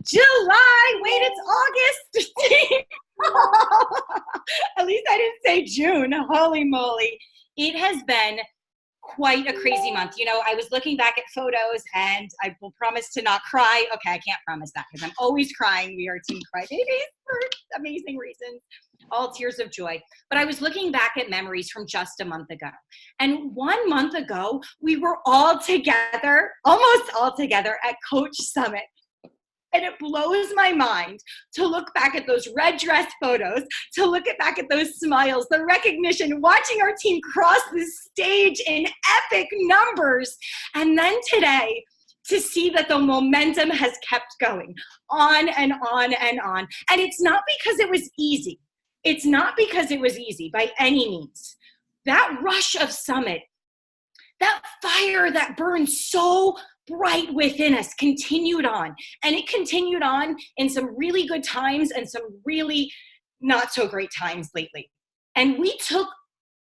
July. Wait, it's August. At least I didn't say June. Holy moly. It has been quite a crazy month. You know, I was looking back at photos and I will promise to not cry. Okay, I can't promise that because I'm always crying. We are Team Crybabies for amazing reasons. All tears of joy. But I was looking back at memories from just a month ago. And 1 month ago, we were all together, almost all together at Coach Summit. And it blows my mind to look back at those red dress photos, to look back at those smiles, the recognition, watching our team cross the stage in epic numbers. And then today, to see that the momentum has kept going on and on and on. And it's not because it was easy. It's not because it was easy by any means. That rush of Summit, that fire that burned so bright within us continued on. And it continued on in some really good times and some really not so great times lately. And we took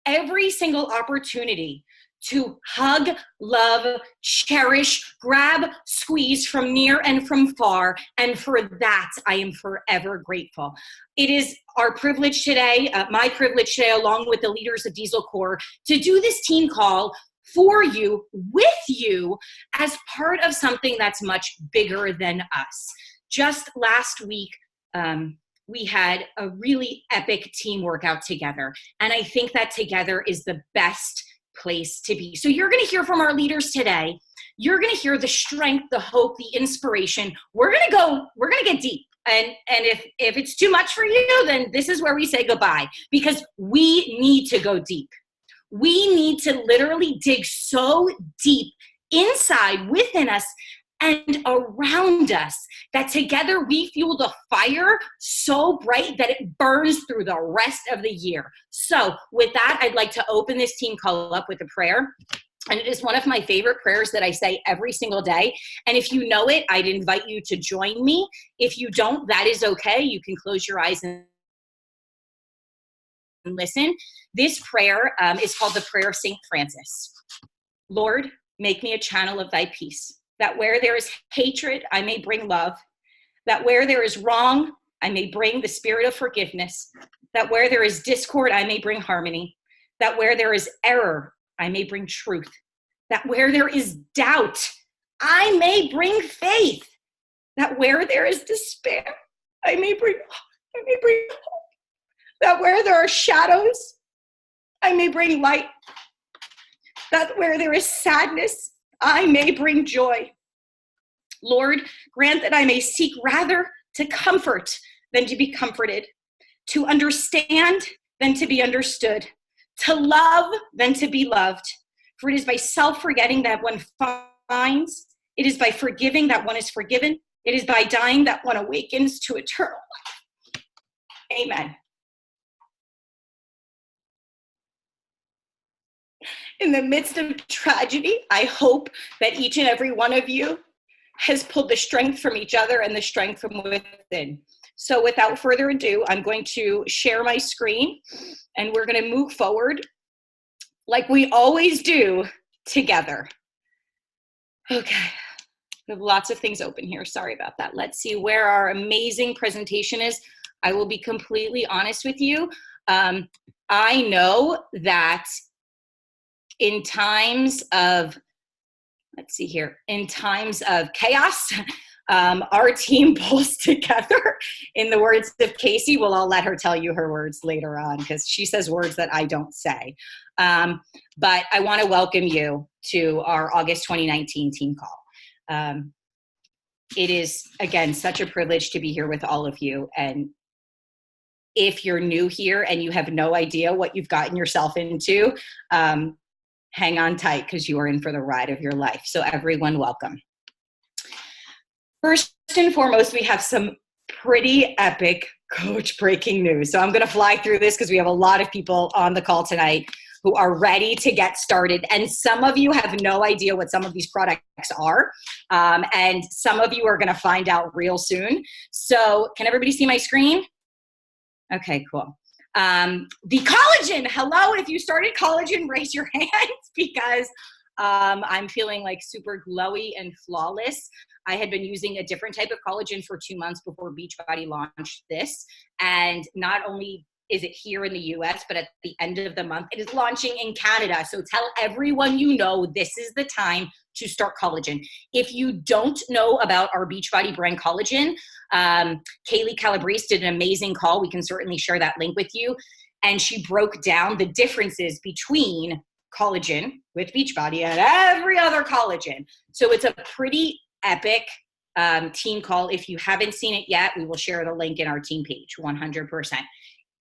every single opportunity to hug, love, cherish, grab, squeeze from near and from far. And for that, I am forever grateful. It is our privilege today, my privilege today, along with the leaders of Diesel Corps, to do this team call for you, with you, as part of something that's much bigger than us. Just last week, we had a really epic team workout together. And I think that together is the best place to be. So you're going to hear from our leaders today. You're going to hear the strength, the hope, the inspiration. We're going to get deep. And if it's too much for you, then this is where we say goodbye, because we need to go deep. We need to literally dig so deep inside within us and around us that together we fuel the fire so bright that it burns through the rest of the year. So with that, I'd like to open this team call up with a prayer. And it is one of my favorite prayers that I say every single day. And if you know it, I'd invite you to join me. If you don't, that is okay. You can close your eyes and listen. This prayer is called the Prayer of St. Francis. Lord, make me a channel of thy peace, that where there is hatred, I may bring love, that where there is wrong, I may bring the spirit of forgiveness, that where there is discord, I may bring harmony, that where there is error, I may bring truth, that where there is doubt, I may bring faith, that where there is despair, I may bring hope, that where there are shadows, I may bring light, that where there is sadness, I may bring joy. Lord, grant that I may seek rather to comfort than to be comforted, to understand than to be understood, to love than to be loved. For it is by self-forgetting that one finds, it is by forgiving that one is forgiven, it is by dying that one awakens to eternal life. Amen. In the midst of tragedy, I hope that each and every one of you has pulled the strength from each other and the strength from within. So without further ado, I'm going to share my screen and we're going to move forward like we always do together. Okay, we have lots of things open here. Sorry about that. Let's see where our amazing presentation is. I will be completely honest with you. I know that in times of, let's see here, in times of chaos, our team pulls together. In the words of Casey, well, I'll let her tell you her words later on because she says words that I don't say. But I want to welcome you to our August 2019 team call. It is, again, such a privilege to be here with all of you. And if you're new here and you have no idea what you've gotten yourself into, hang on tight because you are in for the ride of your life. So everyone, welcome. First and foremost, we have some pretty epic coach breaking news. So I'm going to fly through this because we have a lot of people on the call tonight who are ready to get started. And some of you have no idea what some of these products are. And some of you are going to find out real soon. So can everybody see my screen? Okay, cool. The collagen, hello, if you started collagen, raise your hands because I'm feeling like super glowy and flawless. I had been using a different type of collagen for 2 months before Beachbody launched this. And not only is it here in the US, but at the end of the month, it is launching in Canada. So tell everyone you know this is the time to start collagen. If you don't know about our Beachbody brand collagen, Kaylee Calabrese did an amazing call. We can certainly share that link with you. And she broke down the differences between collagen with Beachbody and every other collagen. So it's a pretty epic team call. If you haven't seen it yet, we will share the link in our team page, 100%.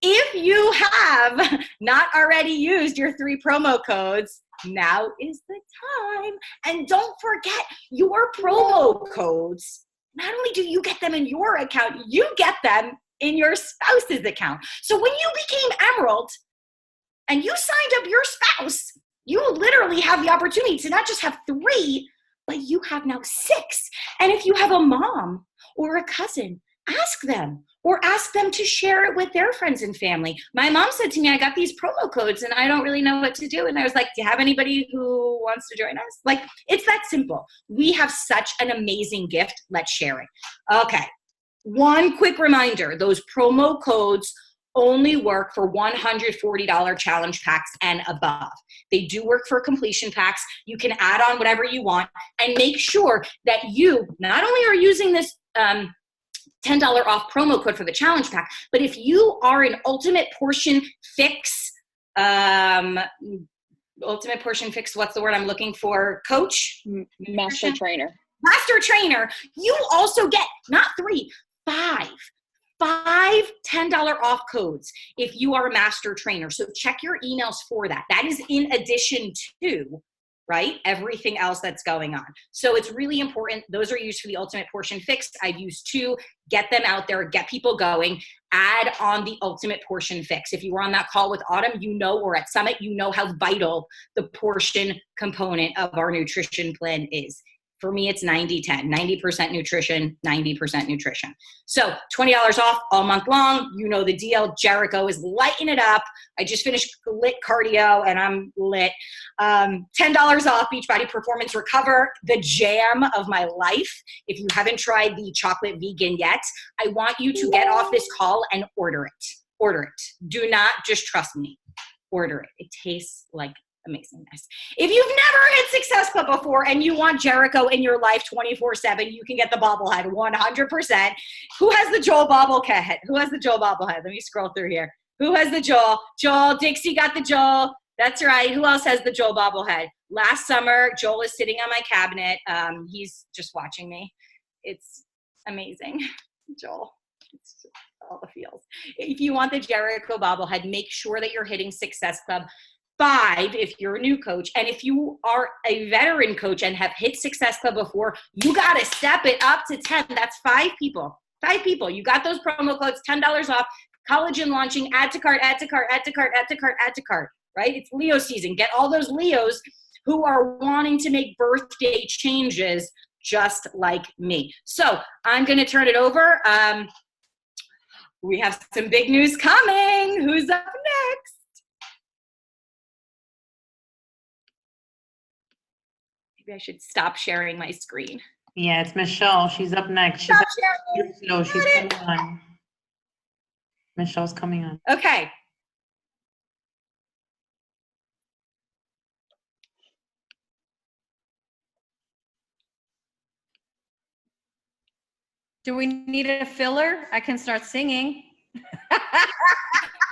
If you have not already used your 3 promo codes, now is the time. And don't forget your promo codes. Not only do you get them in your account, you get them in your spouse's account. So when you became Emerald and you signed up your spouse, you literally have the opportunity to not just have 3, but you have now 6. And if you have a mom or a cousin, ask them or ask them to share it with their friends and family. My mom said to me, I got these promo codes and I don't really know what to do. And I was like, do you have anybody who wants to join us? Like, it's that simple. We have such an amazing gift. Let's share it. Okay. One quick reminder, those promo codes only work for $140 challenge packs and above. They do work for completion packs. You can add on whatever you want and make sure that you not only are using this $10 off promo code for the challenge pack, but if you are an Ultimate Portion Fix, Ultimate Portion Fix, what's the word I'm looking for? Coach? Master trainer. Master trainer. You also get not 3, 5 $10 off codes if you are a master trainer. So check your emails for that. That is in addition to, right, everything else that's going on. So it's really important. Those are used for the Ultimate Portion Fix. I've used 2. Get them out there. Get people going. Add on the Ultimate Portion Fix. If you were on that call with Autumn, you know, or at Summit, you know how vital the portion component of our nutrition plan is. For me, it's 90-10, 90% nutrition, 90% nutrition. So $20 off all month long. You know the deal. Jericho is lighting it up. I just finished lit cardio and I'm lit. $10 off Beachbody Performance Recover, the jam of my life. If you haven't tried the chocolate vegan yet, I want you to get off this call and order it. Order it. Do not just trust me. Order it. It tastes like amazingness. If you've never hit Success Club before and you want Jericho in your life 24/7, you can get the bobblehead 100%. Who has the Joel bobblehead? Who has the Joel bobblehead? Let me scroll through here. Who has the Joel? Joel, Dixie got the Joel. That's right. Who else has the Joel bobblehead? Last summer, Joel is sitting on my cabinet. He's just watching me. It's amazing. Joel. It's all the feels. If you want the Jericho bobblehead, make sure that you're hitting Success Club 5 if you're a new coach. And if you are a veteran coach and have hit Success Club before, you got to step it up to 10. That's 5 people. 5 people. You got those promo codes, $10 off, collagen launching, add to cart, add to cart, add to cart, add to cart, add to cart, right? It's Leo season. Get all those Leos who are wanting to make birthday changes just like me. So I'm going to turn it over. We have some big news coming. Who's up next? I should stop sharing my screen. Yeah, it's Michelle. She's up next. She's slow. She's coming on. Michelle's coming on. Okay. Do we need a filler? I can start singing. Take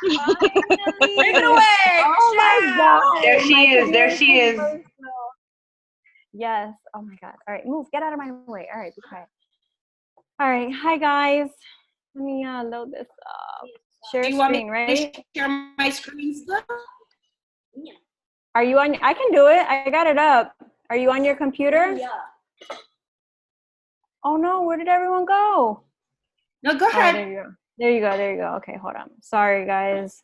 it away. Oh my God. There she is. There she is. Yes. Oh my God. All right, move. Get out of my way. All right, be quiet. All right. Hi guys. Let me load this up. Share Do you screen, want me right? to share my screen still? Yeah. Are you on? I can do it. I got it up. Are you on your computer? Yeah. Oh no, where did everyone go? No, go ahead. There you go. There you go. There you go. Okay, hold on. Sorry, guys.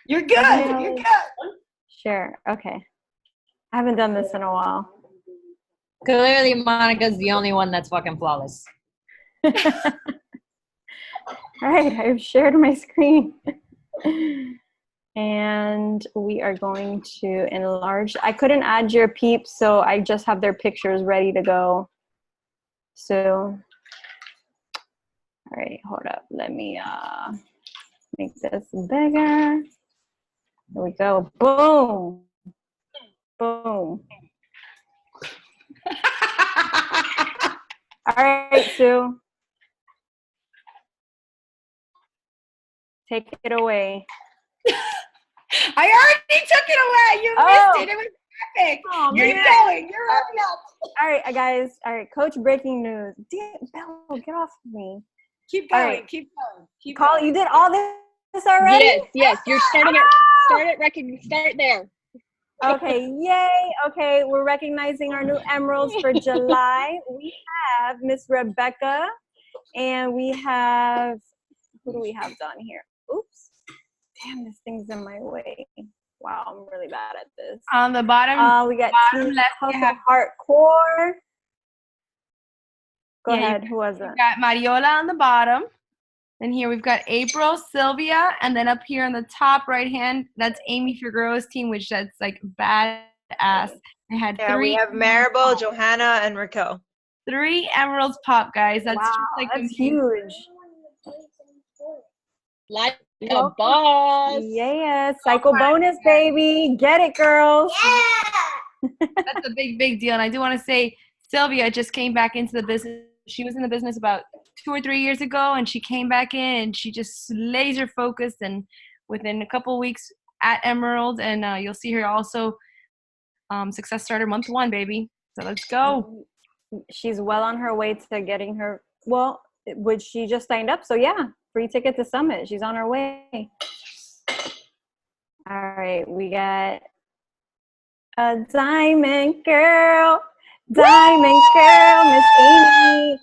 You're good. You're good. Share. Okay. I haven't done this in a while. Clearly, Monica's the only one that's fucking flawless. All right, I've shared my screen. And we are going to enlarge. I couldn't add your peeps, so I just have their pictures ready to go. So, all right, hold up. Let me make this bigger. There we go. Boom. Boom. All right, Sue. Take it away. I already took it away. You missed it. It was epic. Oh, Keep man. going. You're already up. All right, guys. All right, Coach, breaking news. Damn, Belle, get off of me. Keep All going. right. Keep going. Keep Call, going. you did all this already? Yes. You're starting at start there. Okay, yay. Okay, we're recognizing our new emeralds for July. We have Miss Rebecca, and we have, who do we have done here? Oops. Damn, this thing's in my way. Wow, I'm really bad at this. On the bottom, We got bottom Team left, you Hustle have- Hardcore. Go Yeah, you- ahead, who was it? we've got Mariola on the bottom. And here we've got April, Sylvia, and then up here on the top right hand, that's Amy Figueroa's team, which that's like badass. I had Yeah, we three have Maribel, Johanna, and Raquel. 3 emeralds pop, guys. That's Wow, just like that's amazing. huge. Like a Welcome. boss. Yeah, Psycho bonus, baby. Get it, girls. That's a big deal. And I do want to say Sylvia just came back into the business. She was in the business about 2 or 3 years ago, and she came back in and she just laser focused, and within a couple of weeks at Emerald, and you'll see her also success starter month 1, baby. So let's go. She's well on her way to getting her, well, which she just signed up. So yeah, free ticket to Summit. She's on her way. All right, we got a diamond girl. Diamond girl, Miss Amy.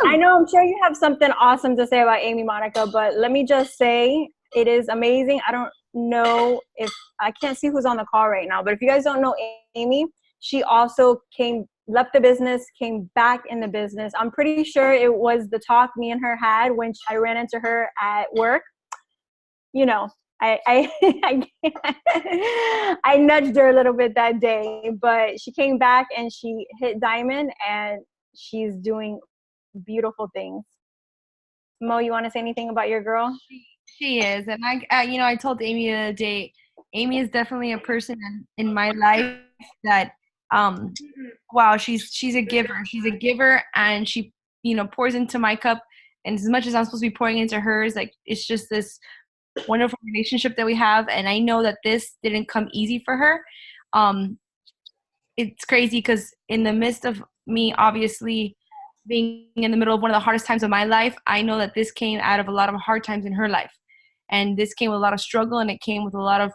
I know, I'm sure you have something awesome to say about Amy, Monica, but let me just say it is amazing. I don't know if, I can't see who's on the call right now, but if you guys don't know Amy, she also left the business, came back in the business. I'm pretty sure it was the talk me and her had when I ran into her at work. You know, I nudged her a little bit that day, but she came back and she hit diamond, and she's doing beautiful things. Mo, you want to say anything about your girl? She is, and I told Amy the other day, Amy is definitely a person in my life that, wow, she's a giver. She's a giver, and she, pours into my cup. And as much as I'm supposed to be pouring into hers, like, it's just this wonderful relationship that we have. And I know that this didn't come easy for her. It's crazy because in the midst of me, obviously, being in the middle of one of the hardest times of my life, I know that this came out of a lot of hard times in her life. And this came with a lot of struggle, and it came with a lot of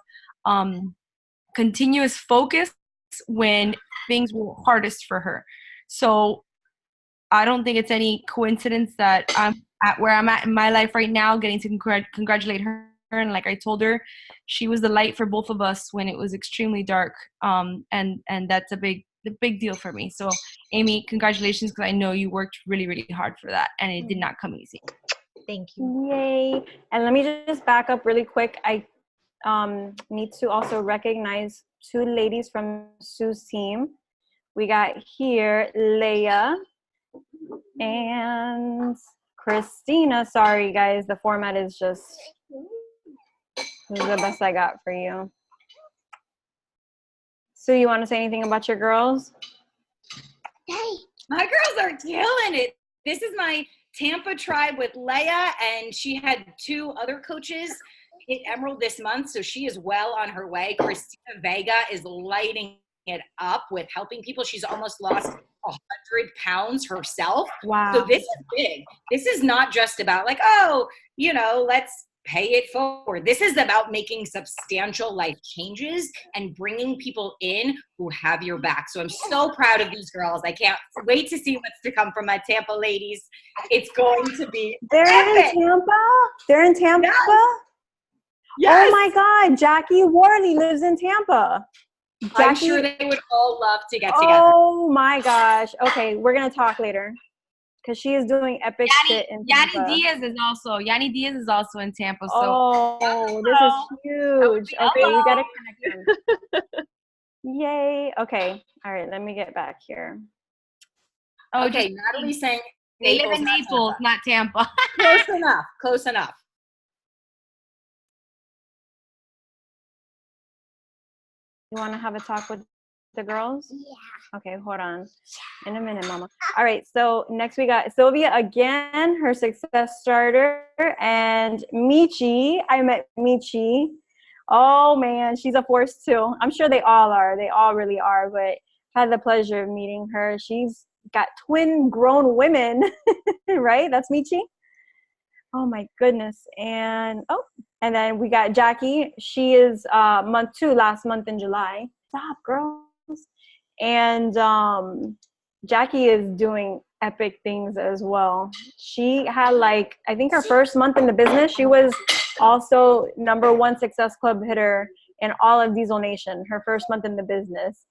continuous focus when things were hardest for her. So I don't think it's any coincidence that I'm at where I'm at in my life right now, getting to congratulate her. And like I told her, she was the light for both of us when it was extremely dark. And that's a big deal for me. So Amy, congratulations, because I know you worked really, really hard for that, and it did not come easy. Thank you. Yay. And let me just back up really quick. I need to also recognize 2 ladies from Sue's team. We got here Leia and Christina. Sorry, guys. The format is just, this is the best I got for you. Sue, you want to say anything about your girls? My girls are killing it. This is my Tampa tribe with Leia, and she had 2 other coaches hit Emerald this month, so she is well on her way. Christina Vega is lighting it up with helping people. She's almost lost 100 pounds herself. Wow. So this is big. This is not just about like, let's pay it forward. This is about making substantial life changes and bringing people in who have your back. So I'm so proud of these girls. I can't wait to see what's to come from my Tampa ladies. It's going to be They're epic. in Tampa? They're in Tampa? Yes. Oh my God, Jackie Worley lives in Tampa. I'm sure they would all love to get together. Oh my gosh. Okay, we're going to talk later. because she is doing epic shit in Tampa. Yanni Diaz is also in Tampa. So Oh, this is huge. Okay, we gotta connect them. Yay. Okay. All right, let me get back here. Okay, Natalie's saying they live Naples, in not Naples, Tampa. not Tampa. Close enough. Close enough. You want to have a talk with the girls? Yeah. Okay, hold on. In a minute, mama. All right, so next we got Sylvia again, her success starter, and Michi. I met Michi. Oh man, she's a force too. I'm sure they all are. They all really are, but had the pleasure of meeting her. She's got twin grown women, right? That's Michi. Oh my goodness. And and then we got Jackie. She is month 2, last month in July. Stop, girls. And Jackie is doing epic things as well. She had like, I think her first month in the business, she was also #1 Success Club hitter in all of Diesel Nation, her first month in the business.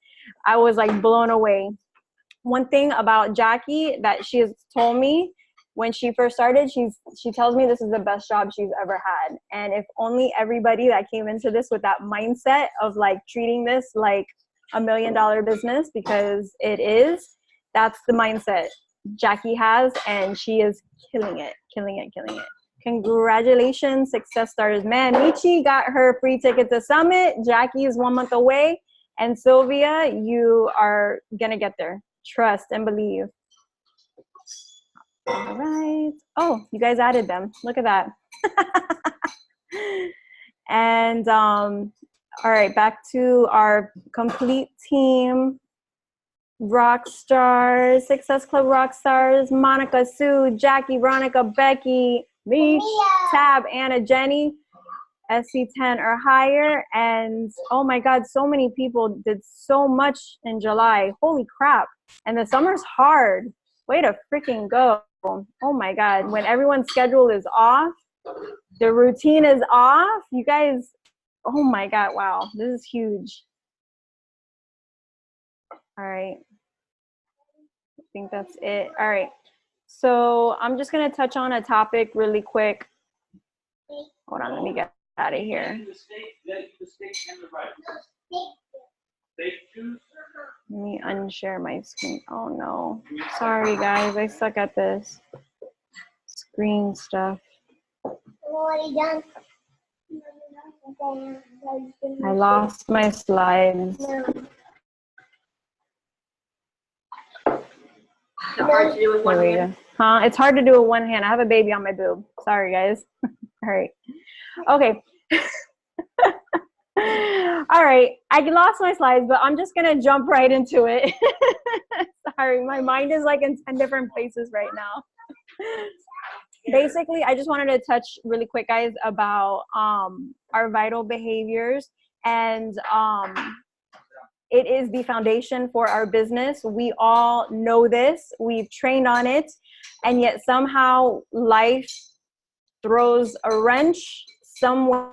I was like blown away. One thing about Jackie that she has told me when she first started, she tells me this is the best job she's ever had. And if only everybody that came into this with that mindset of like treating this like $1 million business, because it is, that's the mindset Jackie has, and she is killing it. Congratulations, success starters. Man, Michi got her free ticket to Summit. Jackie is 1 month away. And Sylvia, you are gonna get there. Trust and believe. All right. Oh, you guys added them. Look at that. And all right, back to our complete team. Rock stars, Success Club rock stars, Monica, Sue, Jackie, Veronica, Becky, Meech, Tab, Anna, Jenny, SC10 or higher. And oh my God, so many people did so much in July. Holy crap. And the summer's hard. Way to freaking go. Oh my God. When everyone's schedule is off, the routine is off. You guys, oh my God. Wow. This is huge. All right. I think that's it. All right. So I'm just going to touch on a topic really quick. Hold on. Let me get out of here. Let me unshare my screen. Oh no. Sorry guys. I suck at this screen stuff. I lost my slides. Hard to do with one hand. Huh? It's hard to do with one hand. I have a baby on my boob. Sorry, guys. All right. Okay. All right. I lost my slides, but I'm just going to jump right into it. Sorry. My mind is like in 10 different places right now. Basically, I just wanted to touch really quick, guys, about our vital behaviors. And it is the foundation for our business. We all know this. We've trained on it. And yet somehow life throws a wrench somewhere.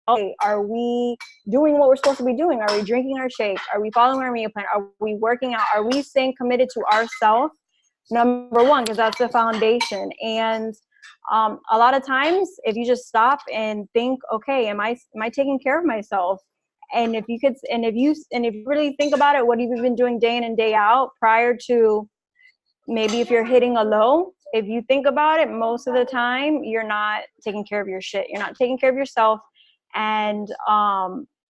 Okay, are we doing what we're supposed to be doing? Are we drinking our shake? Are we following our meal plan? Are we working out? Are we staying committed to ourselves? Number one, because that's the foundation. And a lot of times, if you just stop and think, okay, am I taking care of myself? And if you really think about it, what have you been doing day in and day out prior to maybe if you're hitting a low? If you think about it, most of the time, you're not taking care of your shit. You're not taking care of yourself. And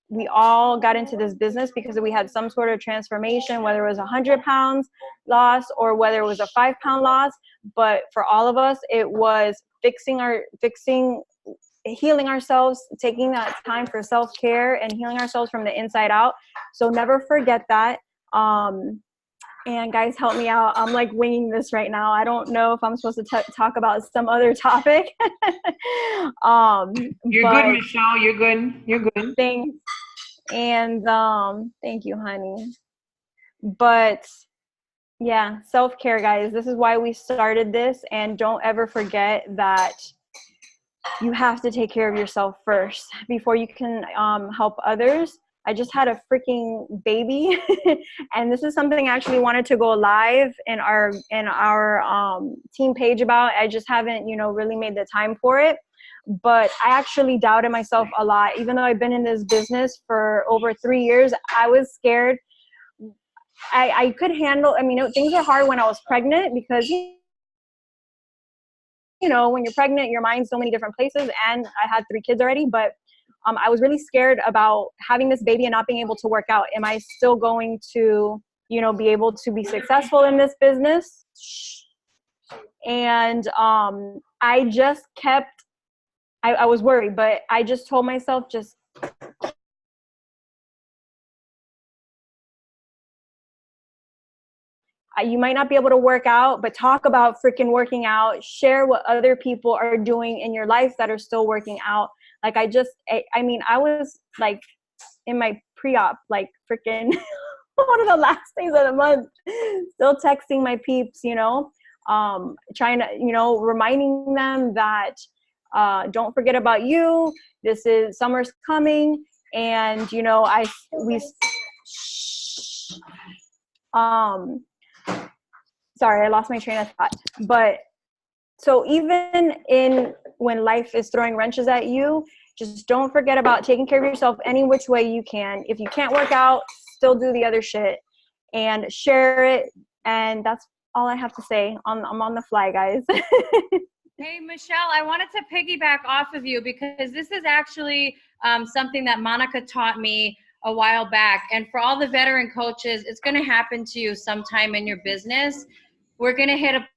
we all got into this business because we had some sort of transformation, whether it was 100 pounds loss or whether it was a 5-pound loss. But for all of us, it was healing ourselves, taking that time for self-care and healing ourselves from the inside out. So never forget that. And guys, help me out. I'm like winging this right now. I don't know if I'm supposed to talk about some other topic. You're good, Michelle. You're good. You're good. And thank you, honey. But yeah, self-care, guys. This is why we started this. And don't ever forget that you have to take care of yourself first before you can help others. I just had a freaking baby, and this is something I actually wanted to go live in our team page about. I just haven't, really made the time for it. But I actually doubted myself a lot, even though I've been in this business for over 3 years. I was scared. I could handle. I mean, things are hard when I was pregnant because when you're pregnant, your mind's so many different places, and I had 3 kids already, but I was really scared about having this baby and not being able to work out. Am I still going to, be able to be successful in this business? And I just I was worried, but I just told myself, you might not be able to work out, but talk about freaking working out. Share what other people are doing in your life that are still working out. Like I was like in my pre-op, like freaking one of the last days of the month, still texting my peeps, trying to, reminding them that don't forget about you. Summer's coming, and sorry, I lost my train of thought. But so even when life is throwing wrenches at you, just don't forget about taking care of yourself any which way you can. If you can't work out, still do the other shit and share it. And that's all I have to say. I'm on the fly, guys. Hey, Michelle, I wanted to piggyback off of you because this is actually something that Monica taught me a while back. And for all the veteran coaches, it's going to happen to you sometime in your business. We're going to hit a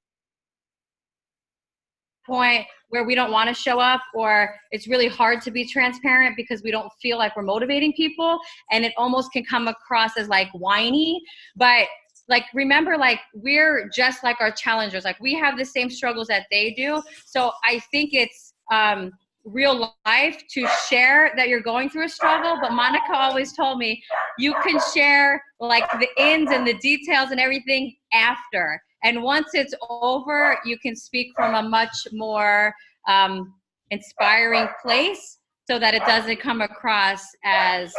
point where we don't want to show up, or it's really hard to be transparent because we don't feel like we're motivating people, and it almost can come across as like whiny. But like, remember, like, we're just like our challengers. Like, we have the same struggles that they do. So I think it's real life to share that you're going through a struggle. But Monica always told me you can share like the ins and the details and everything after. And once it's over, you can speak from a much more inspiring place so that it doesn't come across as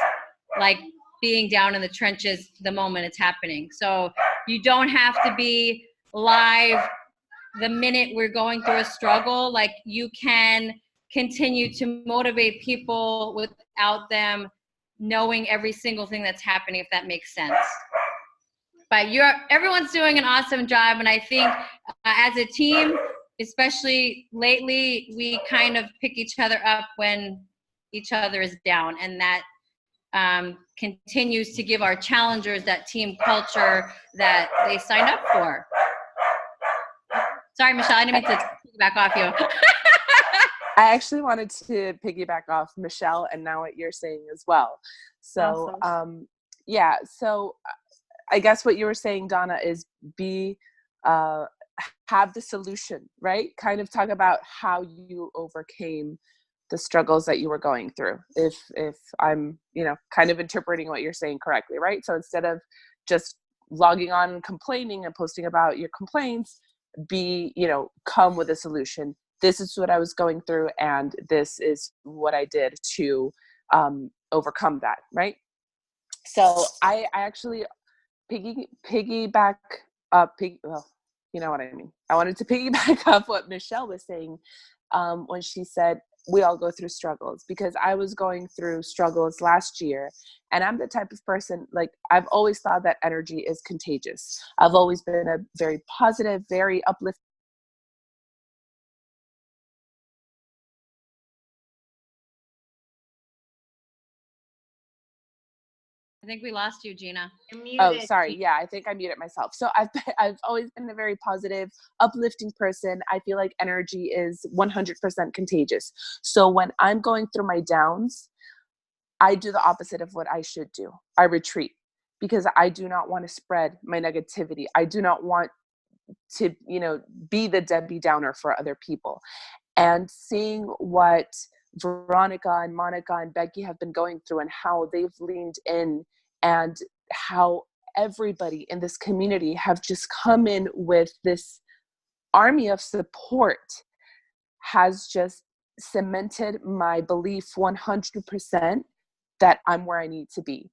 like being down in the trenches the moment it's happening. So you don't have to be live the minute we're going through a struggle. Like, you can continue to motivate people without them knowing every single thing that's happening, if that makes sense. But everyone's doing an awesome job, and I think as a team, especially lately, we kind of pick each other up when each other is down, and that continues to give our challengers that team culture that they signed up for. Sorry, Michelle, I didn't mean to piggyback off you. I actually wanted to piggyback off Michelle and now what you're saying as well. So, Awesome. yeah, so I guess what you were saying, Donna, is have the solution, right? Kind of talk about how you overcame the struggles that you were going through. If I'm, kind of interpreting what you're saying correctly, right? So instead of just logging on and complaining and posting about your complaints, come with a solution. This is what I was going through, and this is what I did to overcome that, right? So I actually piggyback up. Well, you know what I mean. I wanted to piggyback up what Michelle was saying when she said we all go through struggles, because I was going through struggles last year, and I'm the type of person, like, I've always thought that energy is contagious. I've always been a very positive, very uplifting. I think we lost you, Gina. Oh, sorry. Yeah, I think I muted myself. So I've always been a very positive, uplifting person. I feel like energy is 100% contagious. So when I'm going through my downs, I do the opposite of what I should do. I retreat, because I do not want to spread my negativity. I do not want to, be the Debbie Downer for other people. And seeing what Veronica and Monica and Becky have been going through, and how they've leaned in, and how everybody in this community have just come in with this army of support, has just cemented my belief 100% that I'm where I need to be,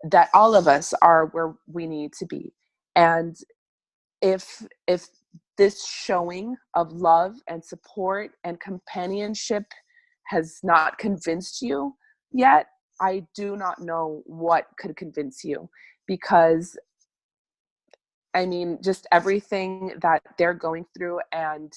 that all of us are where we need to be. And if this showing of love and support and companionship has not convinced you yet, I do not know what could convince you, because I mean, just everything that they're going through. And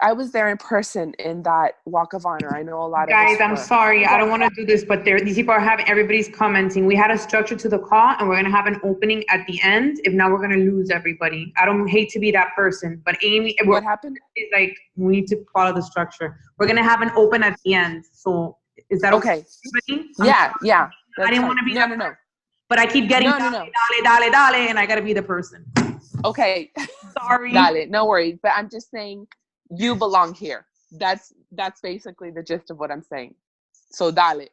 I was there in person in that walk of honor. I know a lot of Guys, us I'm were. sorry. I don't want to do this, but these people are having, everybody's commenting. We had a structure to the call, and we're going to have an opening at the end. If not, we're going to lose everybody. I don't hate to be that person, but Amy, What happened? It's like, we need to follow the structure. We're going to have an open at the end. So is that okay? Yeah. I didn't want to be no. But I keep getting No. dale, and I got to be the person. Okay. Sorry. Dale, no worries. But I'm just saying, you belong here. That's basically the gist of what I'm saying. So dale.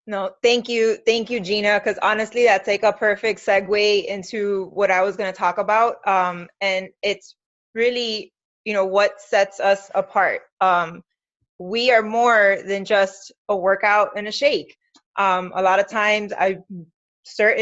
No, thank you, Gina, because honestly, that's like a perfect segue into what I was going to talk about. And it's really, what sets us apart. We are more than just a workout and a shake. A lot of times,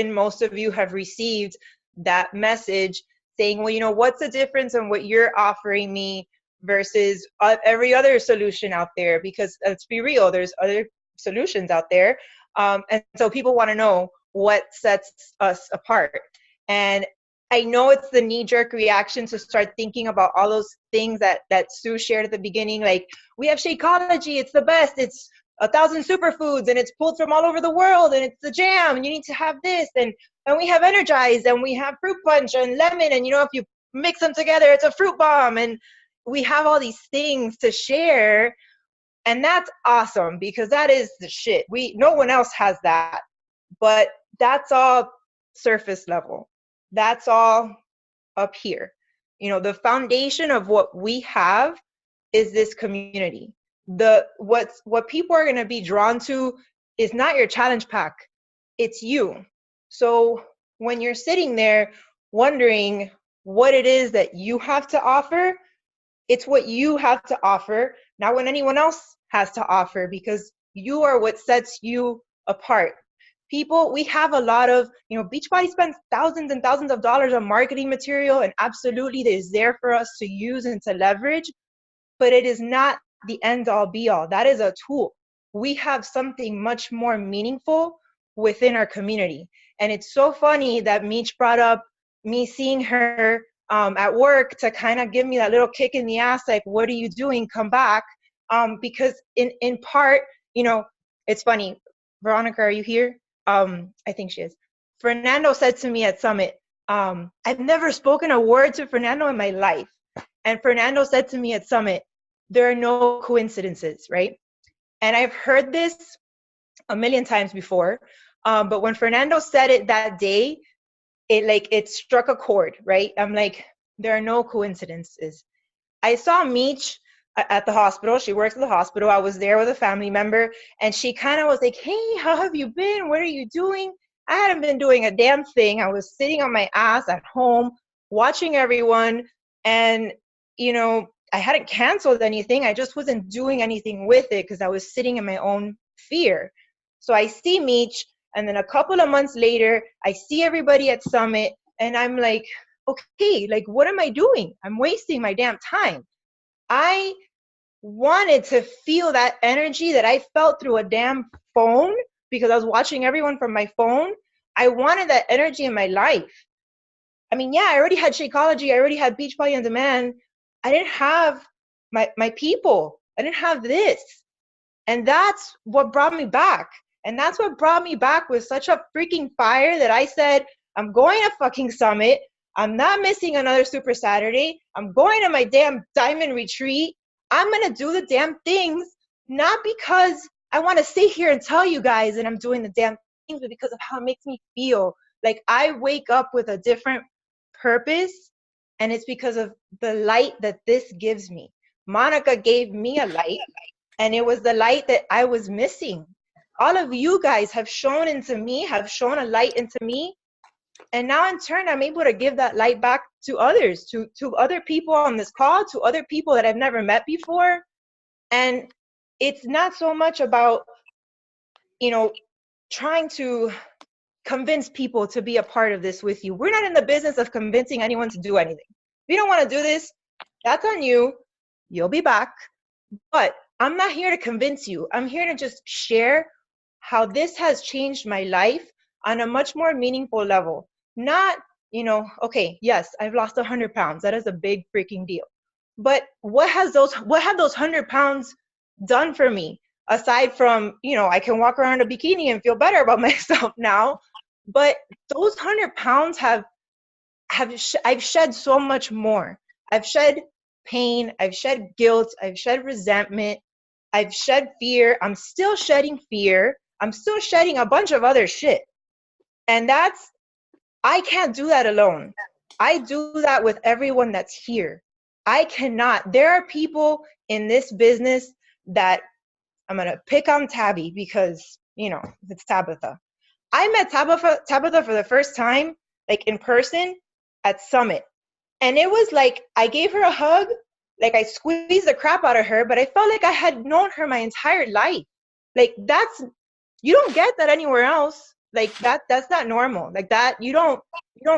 most of you have received that message saying, well, what's the difference in what you're offering me versus every other solution out there? Because let's be real, there's other solutions out there. And so people want to know what sets us apart. And I know it's the knee-jerk reaction to start thinking about all those things that Sue shared at the beginning. Like, we have Shakeology, it's the best. It's 1,000 superfoods, and it's pulled from all over the world, and it's the jam, and you need to have this. And we have Energize, and we have fruit punch and lemon, and if you mix them together, it's a fruit bomb. And we have all these things to share, and that's awesome, because that is the shit. No one else has that, but that's all surface level. That's all up here. The foundation of what we have is this community. What people are going to be drawn to is not your challenge pack, it's you. So when you're sitting there wondering what it is that you have to offer, it's what you have to offer, not what anyone else has to offer, because you are what sets you apart. People, we have a lot of, Beachbody spends thousands and thousands of dollars on marketing material, and absolutely it is there for us to use and to leverage, but it is not the end all be all. That is a tool. We have something much more meaningful within our community. And it's so funny that Meech brought up me seeing her at work to kind of give me that little kick in the ass, like, what are you doing? Come back. Because in part, it's funny. Veronica, are you here? I think she is. Fernando said to me at Summit, I've never spoken a word to Fernando in my life. And Fernando said to me at Summit, there are no coincidences, right? And I've heard this a million times before. But when Fernando said it that day, it struck a chord, right? I'm like, there are no coincidences. I saw Meech at the hospital. She works at the hospital. I was there with a family member, and she kind of was like, hey, how have you been? What are you doing? I hadn't been doing a damn thing. I was sitting on my ass at home, watching everyone, and, I hadn't canceled anything. I just wasn't doing anything with it because I was sitting in my own fear. So I see Meech, and then a couple of months later, I see everybody at Summit, and I'm like, okay, like, what am I doing? I'm wasting my damn time. I wanted to feel that energy that I felt through a damn phone because I was watching everyone from my phone. I wanted that energy in my life. I mean, yeah, I already had Shakeology. I already had Beachbody On Demand. I didn't have my people. I didn't have this. And that's what brought me back. And that's what brought me back with such a freaking fire that I said, I'm going to fucking Summit. I'm not missing another Super Saturday. I'm going to my damn diamond retreat. I'm going to do the damn things, not because I want to sit here and tell you guys that I'm doing the damn things, but because of how it makes me feel. Like, I wake up with a different purpose, and it's because of the light that this gives me. Monica gave me a light, and it was the light that I was missing. All of you guys have shown into me, have shown a light into me. And now in turn, I'm able to give that light back to others, to other people on this call, to other people that I've never met before. And it's not so much about, you know, trying to convince people to be a part of this with you. We're not in the business of convincing anyone to do anything. If you don't want to do this, that's on you. You'll be back. But I'm not here to convince you. I'm here to just share how this has changed my life on a much more meaningful level. Not, you know, okay, yes, I've lost 100 pounds. That is a big freaking deal. But what have those 100 pounds done for me? Aside from, you know, I can walk around in a bikini and feel better about myself now. But those 100 pounds I've shed so much more. I've shed pain. I've shed guilt. I've shed resentment. I've shed fear. I'm still shedding fear. I'm still shedding a bunch of other shit. And I can't do that alone. I do that with everyone that's here. I cannot. There are people in this business that I'm going to pick on Tabby because, you know, it's Tabitha. I met Tabitha for the first time, like in person at Summit. And it was like, I gave her a hug, like I squeezed the crap out of her, but I felt like I had known her my entire life. Like you don't get that anywhere else. Like that's not normal. Like that, you don't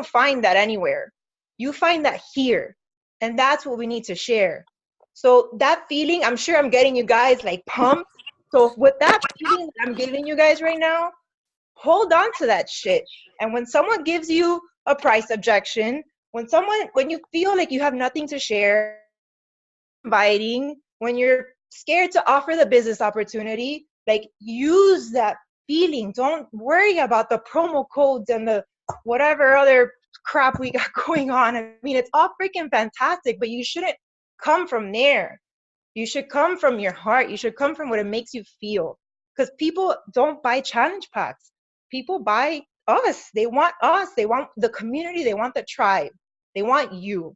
find that anywhere. You find that here. And that's what we need to share. So that feeling, I'm sure I'm getting you guys like pumped. So with that feeling that I'm giving you guys right now, hold on to that shit. And when someone gives you a price objection, when you feel like you have nothing to share, inviting, when you're scared to offer the business opportunity, like use that feeling. Don't worry about the promo codes and the whatever other crap we got going on. I mean, it's all freaking fantastic, but you shouldn't come from there. You should come from your heart. You should come from what it makes you feel. Because people don't buy challenge packs. People buy us. They want us. They want the community. They want the tribe. They want you.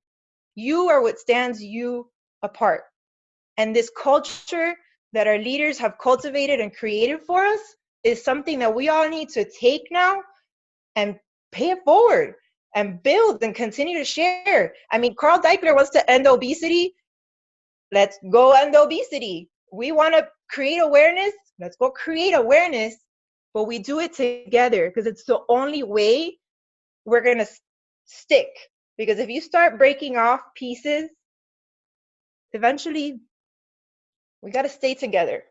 You are what stands you apart. And this culture that our leaders have cultivated and created for us is something that we all need to take now and pay it forward and build and continue to share. I mean, Carl Deichler wants to end obesity. Let's go end obesity. We want to create awareness. Let's go create awareness, but we do it together because it's the only way we're going to stick. Because if you start breaking off pieces, eventually we got to stay together.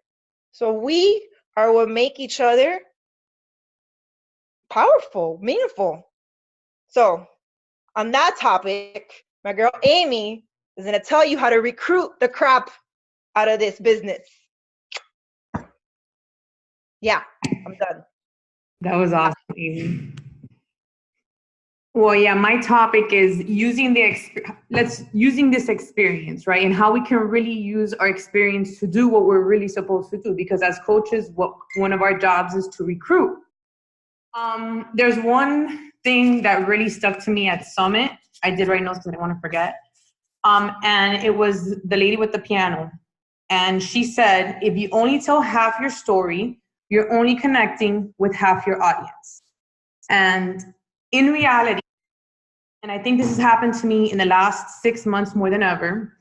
So we are what make each other powerful, meaningful. So on that topic, my girl Amy is going to tell you how to recruit the crap out of this business. Yeah, I'm done. That was awesome, Amy. Well, yeah, my topic is using this experience, right? And how we can really use our experience to do what we're really supposed to do. Because as coaches, one of our jobs is to recruit. There's one thing that really stuck to me at Summit. I did write notes because I didn't want to forget. And it was the lady with the piano. And she said, if you only tell half your story, you're only connecting with half your audience. And in reality, and I think this has happened to me in the last 6 months more than ever,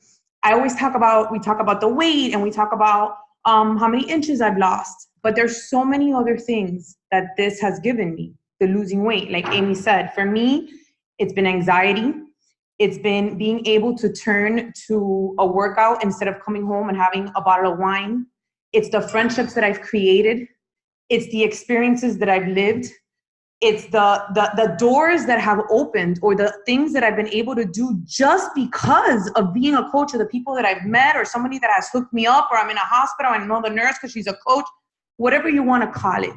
we talk about the weight and we talk about how many inches I've lost, but there's so many other things that this has given me, the losing weight. Like Amy said, for me, it's been anxiety. It's been being able to turn to a workout instead of coming home and having a bottle of wine. It's the friendships that I've created. It's the experiences that I've lived. It's the doors that have opened, or the things that I've been able to do just because of being a coach, or the people that I've met, or somebody that has hooked me up, or I'm in a hospital and I know the nurse because she's a coach, whatever you want to call it.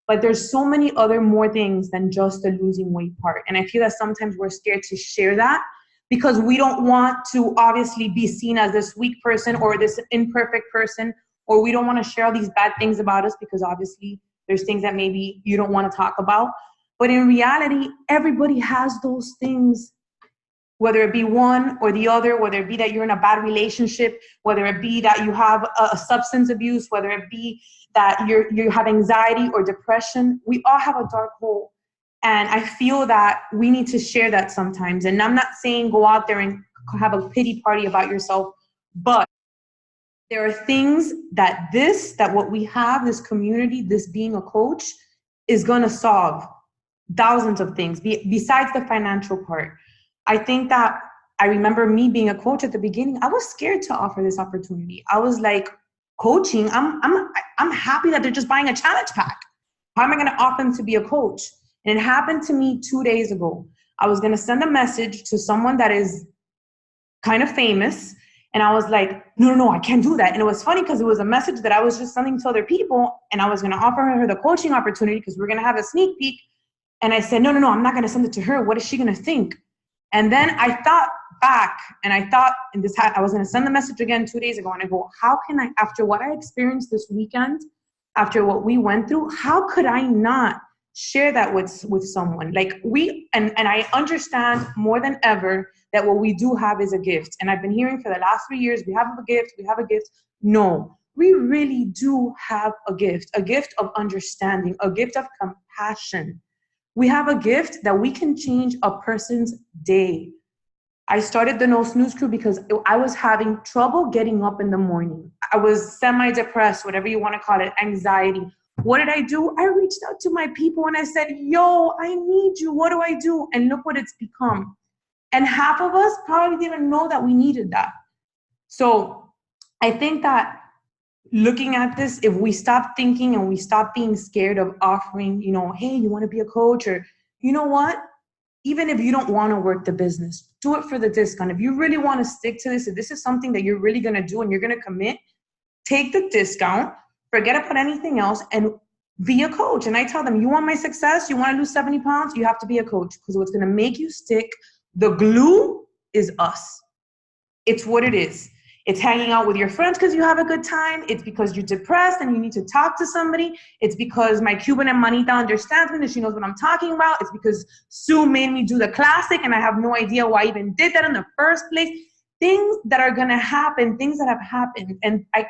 But there's so many other more things than just the losing weight part. And I feel that sometimes we're scared to share that because we don't want to obviously be seen as this weak person or this imperfect person, or we don't want to share all these bad things about us because obviously there's things that maybe you don't want to talk about. But in reality, everybody has those things whether it be one or the other, whether it be that you're in a bad relationship, whether it be that you have a substance abuse, whether it be that you have anxiety or depression. We all have a dark hole. And I feel that we need to share that sometimes. And I'm not saying go out there and have a pity party about yourself, but there are things that what we have, this community, this being a coach, is going to solve thousands of things besides the financial part. I think that I remember me being a coach at the beginning. I was scared to offer this opportunity. I was like, coaching, I'm happy that they're just buying a challenge pack. How am I going to offer them to be a coach? And it happened to me 2 days ago. I was going to send a message to someone that is kind of famous. And I was like, no, I can't do that. And it was funny because it was a message that I was just sending to other people. And I was going to offer her the coaching opportunity because we're going to have a sneak peek. And I said, no, I'm not going to send it to her. What is she going to think? And then I thought back and I thought, I was going to send the message again 2 days ago. And I go, how can I, after what I experienced this weekend, after what we went through, how could I not share that with someone? Like and I understand more than ever that what we do have is a gift. And I've been hearing for the last 3 years, we have a gift. No, we really do have a gift of understanding, a gift of compassion. We have a gift that we can change a person's day. I started the No Snooze Crew because I was having trouble getting up in the morning. I was semi-depressed, whatever you want to call it, anxiety. What did I do? I reached out to my people and I said, yo, I need you. What do I do? And look what it's become. And half of us probably didn't know that we needed that. So I think that looking at this, if we stop thinking and we stop being scared of offering, hey, you want to be a coach? Or you know what? Even if you don't want to work the business, do it for the discount. If you really want to stick to this, if this is something that you're really going to do and you're going to commit, take the discount, forget about anything else, and be a coach. And I tell them, you want my success? You want to lose 70 pounds? You have to be a coach, because what's going to make you stick, the glue, is us. It's what it is. It's hanging out with your friends because you have a good time. It's because you're depressed and you need to talk to somebody. It's because my Cuban hermanita understands me and she knows what I'm talking about. It's because Sue made me do the classic and I have no idea why I even did that in the first place. Things that are going to happen, things that have happened. And I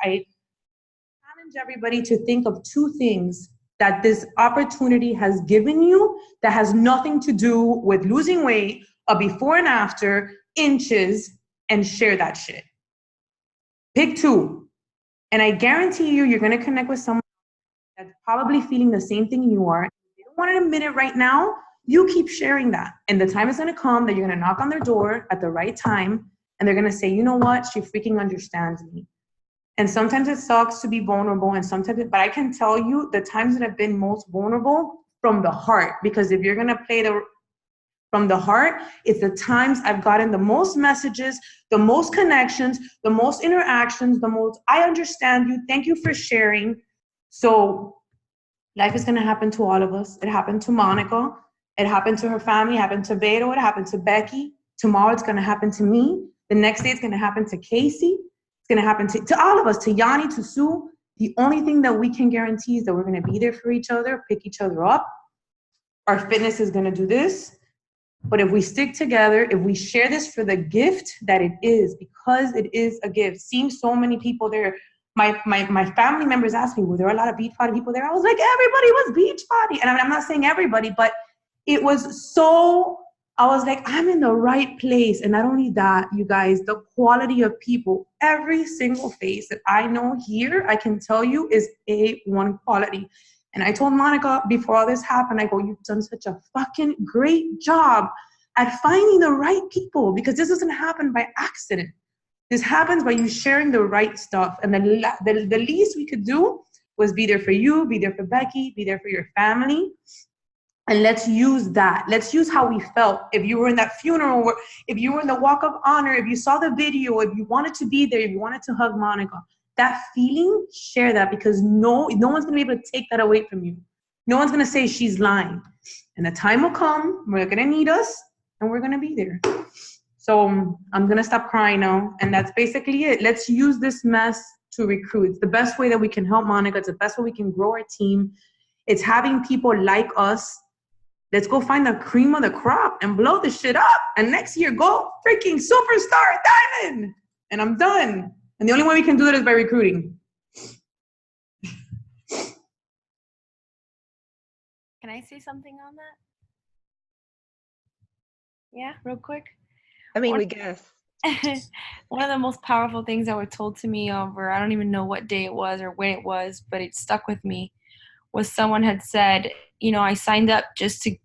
challenge everybody to think of 2 things that this opportunity has given you that has nothing to do with losing weight, a before and after, inches, and share that shit. Pick 2. And I guarantee you're going to connect with someone that's probably feeling the same thing you are. If they don't want to admit it right now, you keep sharing that. And the time is going to come that you're going to knock on their door at the right time. And they're going to say, you know what? She freaking understands me. And sometimes it sucks to be vulnerable. And but I can tell you the times that I've been most vulnerable from the heart. Because if you're going to play from the heart, it's the times I've gotten the most messages, the most connections, the most interactions, I understand you. Thank you for sharing. So life is going to happen to all of us. It happened to Monica. It happened to her family. It happened to Beto. It happened to Becky. Tomorrow it's going to happen to me. The next day it's going to happen to Casey. It's going to happen to all of us, to Yanni, to Sue. The only thing that we can guarantee is that we're going to be there for each other, pick each other up. Our fitness is going to do this. But if we stick together, if we share this for the gift that it is, because it is a gift. Seeing so many people there, my family members asked me, were there a lot of Beachbody people there? I was like, everybody was Beachbody. And I'm not saying everybody, but it was so, I was like, I'm in the right place. And not only that, you guys, the quality of people, every single face that I know here, I can tell you is A1 quality. And I told Monica before all this happened, I go, you've done such a fucking great job at finding the right people, because this doesn't happen by accident. This happens by you sharing the right stuff. And the least we could do was be there for you, be there for Becky, be there for your family. And let's use that. Let's use how we felt. If you were in that funeral, if you were in the walk of honor, if you saw the video, if you wanted to be there, if you wanted to hug Monica, that feeling, share that, because no one's going to be able to take that away from you. No one's going to say she's lying. And the time will come, we're going to need us, and we're going to be there. So I'm going to stop crying now. And that's basically it. Let's use this mess to recruit. It's the best way that we can help Monica. It's the best way we can grow our team. It's having people like us Let's go find the cream of the crop and blow the shit up. And next year, go freaking superstar diamond. And I'm done. And the only way we can do that is by recruiting. Can I say something on that? Yeah, real quick. I mean, we guess. One of the most powerful things that were told to me over, I don't even know what day it was or when it was, but it stuck with me, was someone had said, you know, I signed up just to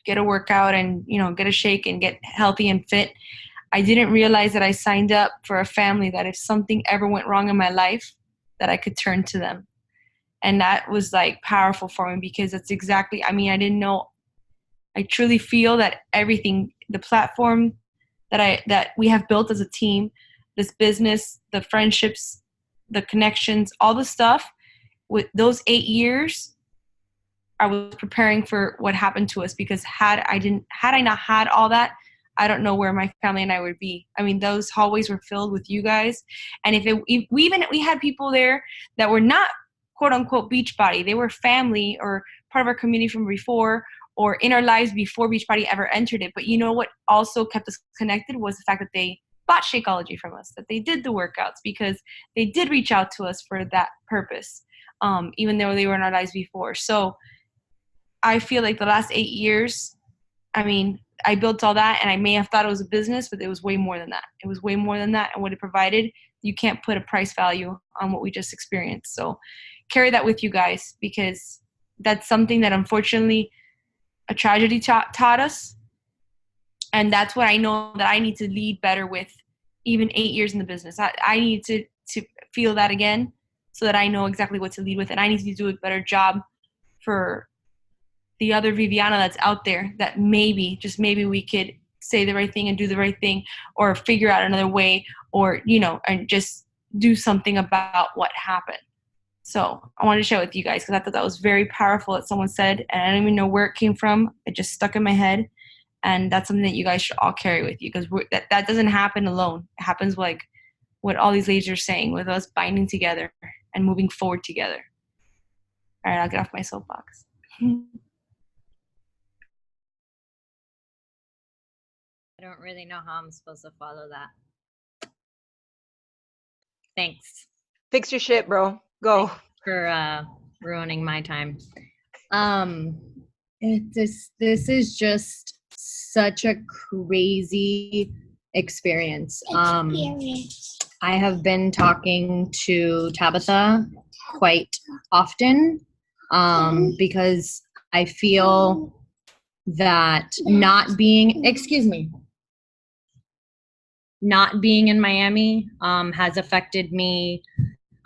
get a workout and, you know, get a shake and get healthy and fit. I didn't realize that I signed up for a family that if something ever went wrong in my life, that I could turn to them. And that was like powerful for me because it's exactly, I mean, I didn't know, I truly feel that everything, the platform that we have built as a team, this business, the friendships, the connections, all the stuff, with those 8 years, I was preparing for what happened to us because had I not had all that, I don't know where my family and I would be. I mean, those hallways were filled with you guys. And if we had people there that were not quote unquote Beachbody, they were family or part of our community from before or in our lives before Beachbody ever entered it. But you know what also kept us connected was the fact that they bought Shakeology from us, that they did the workouts because they did reach out to us for that purpose, even though they were in our lives before. So I feel like the last 8 years, I mean, I built all that and I may have thought it was a business, but it was way more than that. It was way more than that. And what it provided, you can't put a price value on what we just experienced. So carry that with you guys because that's something that unfortunately a tragedy taught us. And that's what I know that I need to lead better with even 8 years in the business. I need to feel that again so that I know exactly what to lead with. And I need to do a better job for the other Viviana that's out there that maybe, just maybe we could say the right thing and do the right thing or figure out another way or, you know, and just do something about what happened. So I wanted to share it with you guys because I thought that was very powerful that someone said, and I don't even know where it came from. It just stuck in my head. And that's something that you guys should all carry with you because that doesn't happen alone. It happens like what all these ladies are saying with us binding together and moving forward together. All right, I'll get off my soapbox. I don't really know how I'm supposed to follow that. Thanks Fix your shit, bro. Go. for ruining my time. This is just such a crazy experience. I have been talking to Tabitha quite often because I feel that not being in Miami has affected me.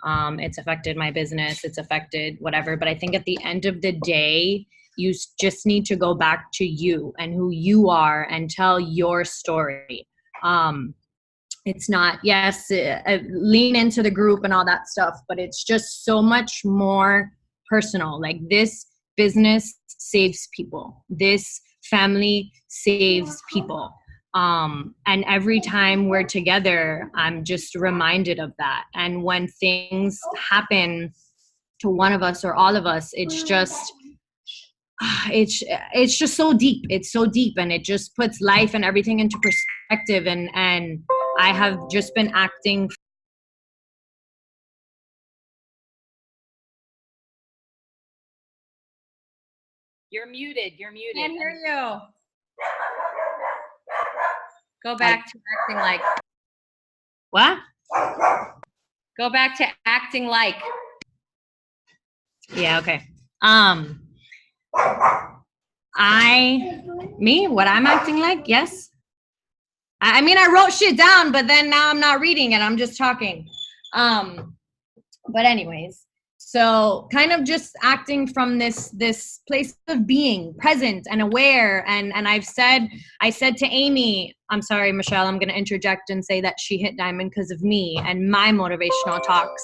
It's affected my business. It's affected whatever. But I think at the end of the day, you just need to go back to you and who you are and tell your story. It's not, yes, lean into the group and all that stuff, but it's just so much more personal. Like this business saves people. This family saves people. And every time we're together, I'm just reminded of that. And when things happen to one of us or all of us, it's just so deep. It's so deep and it just puts life and everything into perspective. And I have just been acting. You're muted. You're muted. Can't hear you. Go back to acting like. What? Go back to acting like. Yeah, okay. What I'm acting like? Yes. I mean, I wrote shit down, but then now I'm not reading it. I'm just talking. But anyways, so kind of just acting from this place of being present and aware. And I said to Amy, I'm sorry, Michelle, I'm going to interject and say that she hit diamond because of me and my motivational talks.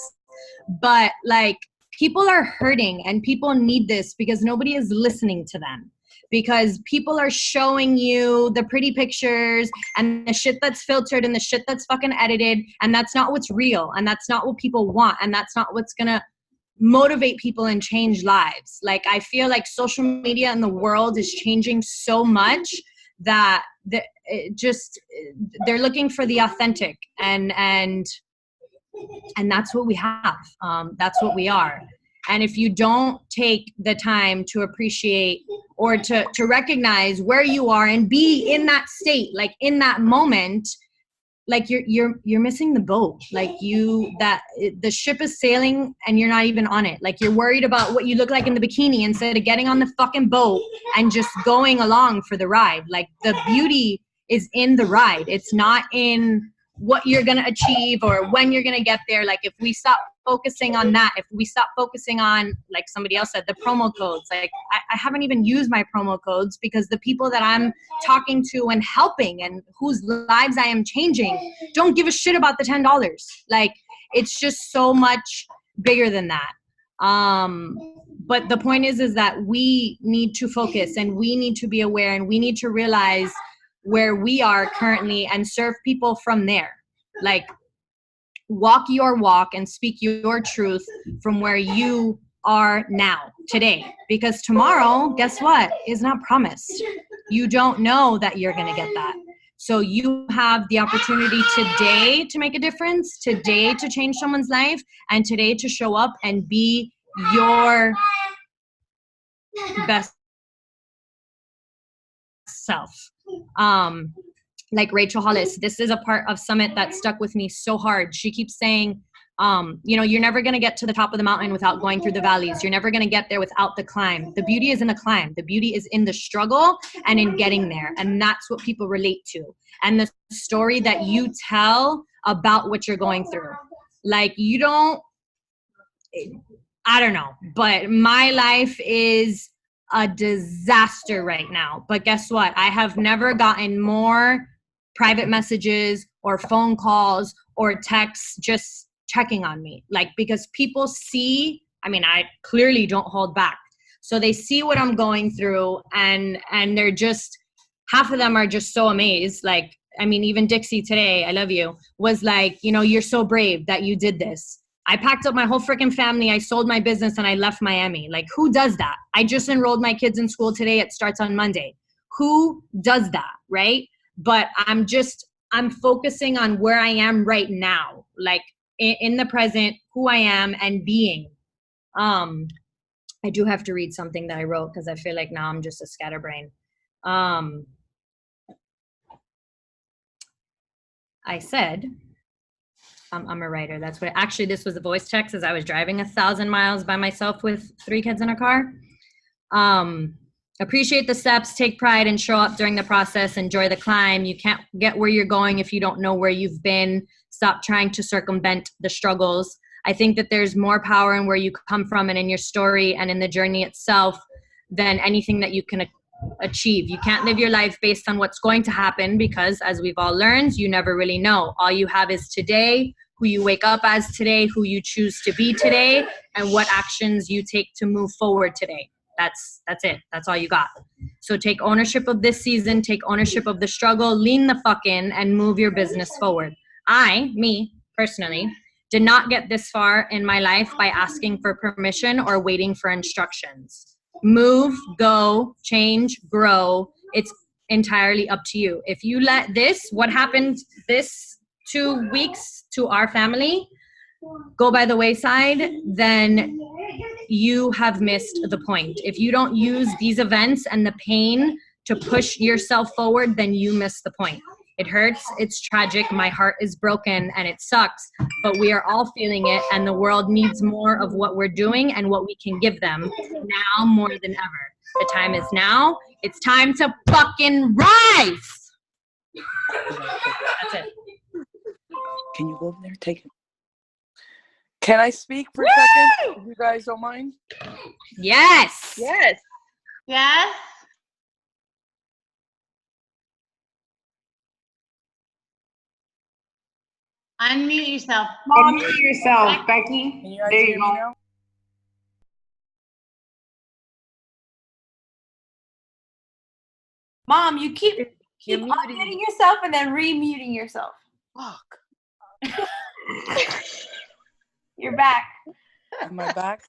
But like, people are hurting and people need this because nobody is listening to them. Because people are showing you the pretty pictures and the shit that's filtered and the shit that's fucking edited. And that's not what's real. And that's not what people want. And that's not what's going to motivate people and change lives. Like, I feel like social media and the world is changing so much that they're looking for the authentic, and that's what we have. That's what we are. And if you don't take the time to appreciate or to recognize where you are and be in that state, like in that moment, like you're missing the boat. Like the ship is sailing and you're not even on it. Like, you're worried about what you look like in the bikini instead of getting on the fucking boat and just going along for the ride. Like, the beauty is in the ride. It's not in what you're going to achieve or when you're going to get there. Like, if we stop focusing on that, if we stop focusing on, like somebody else said, the promo codes, like I haven't even used my promo codes because the people that I'm talking to and helping and whose lives I am changing don't give a shit about the $10. Like, it's just so much bigger than that. But the point is that we need to focus and we need to be aware and we need to realize where we are currently and serve people from there. Like, walk your walk and speak your truth from where you are now, today. Because tomorrow, guess what, is not promised. You don't know that you're going to get that. So you have the opportunity today to make a difference, today to change someone's life, and today to show up and be your best self. Like Rachel Hollis, this is a part of Summit that stuck with me so hard. She keeps saying, you're never going to get to the top of the mountain without going through the valleys. You're never going to get there without the climb. The beauty is in the climb. The beauty is in the struggle and in getting there. And that's what people relate to. And the story that you tell about what you're going through. Like, I don't know, but my life is a disaster right now. But guess what? I have never gotten more private messages or phone calls or texts just checking on me. Like, because people see, I clearly don't hold back. So they see what I'm going through and they're just, half of them are just so amazed. Like, even Dixie today, I love you, was like, you're so brave that you did this. I packed up my whole freaking family. I sold my business and I left Miami. Like, who does that? I just enrolled my kids in school today. It starts on Monday. Who does that, right? But I'm focusing on where I am right now, like in the present, who I am and being. I do have to read something that I wrote because I feel like now I'm just a scatterbrain. I said, I'm a writer. That's what, actually, this was a voice text as I was driving 1,000 miles by myself with 3 kids in a car. Appreciate the steps, take pride and show up during the process, enjoy the climb. You can't get where you're going if you don't know where you've been. Stop trying to circumvent the struggles. I think that there's more power in where you come from and in your story and in the journey itself than anything that you can achieve. You can't live your life based on what's going to happen because, as we've all learned, you never really know. All you have is today, who you wake up as today, who you choose to be today, and what actions you take to move forward today. That's it. That's all you got. So take ownership of this season, take ownership of the struggle, lean the fuck in, and move your business forward. Me, personally, did not get this far in my life by asking for permission or waiting for instructions. Move, go, change, grow. It's entirely up to you. If you let what happened this 2 weeks to our family, go by the wayside, then you have missed the point. If you don't use these events and the pain to push yourself forward, then you miss the point. It hurts, it's tragic, my heart is broken, and it sucks, but we are all feeling it, and the world needs more of what we're doing and what we can give them now more than ever. The time is now. It's time to fucking rise! That's it. Can you go over there? Take it. Can I speak for a second, if you guys don't mind? Yes! Yes. Yes. Unmute yourself. Unmute yourself, Becky. Can you guys There hear you me go. now? Mom, you keep You're muting. unmuting yourself and then remuting yourself. Fuck. You're back. Am I back?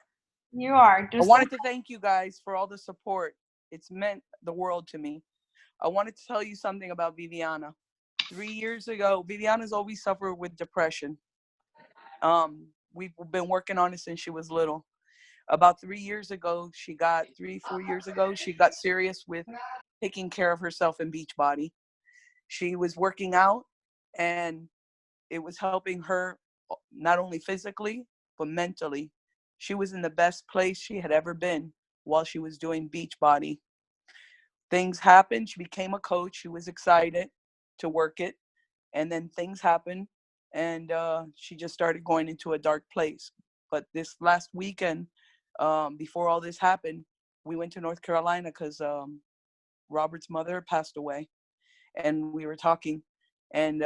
You are. I Just wanted to thank you guys for all the support. It's meant the world to me. I wanted to tell you something about Viviana. 3 years ago, Viviana's always suffered with depression. We've been working on it since she was little. About 3 years ago, 4 years ago, she got serious with taking care of herself in Beachbody. She was working out, and it was helping her not only physically, but mentally. She was in the best place she had ever been while she was doing Beachbody. Things happened. She became a coach. She was excited to work it. And then things happened, and she just started going into a dark place. But this last weekend, before all this happened, we went to North Carolina because Robert's mother passed away. And we were talking, and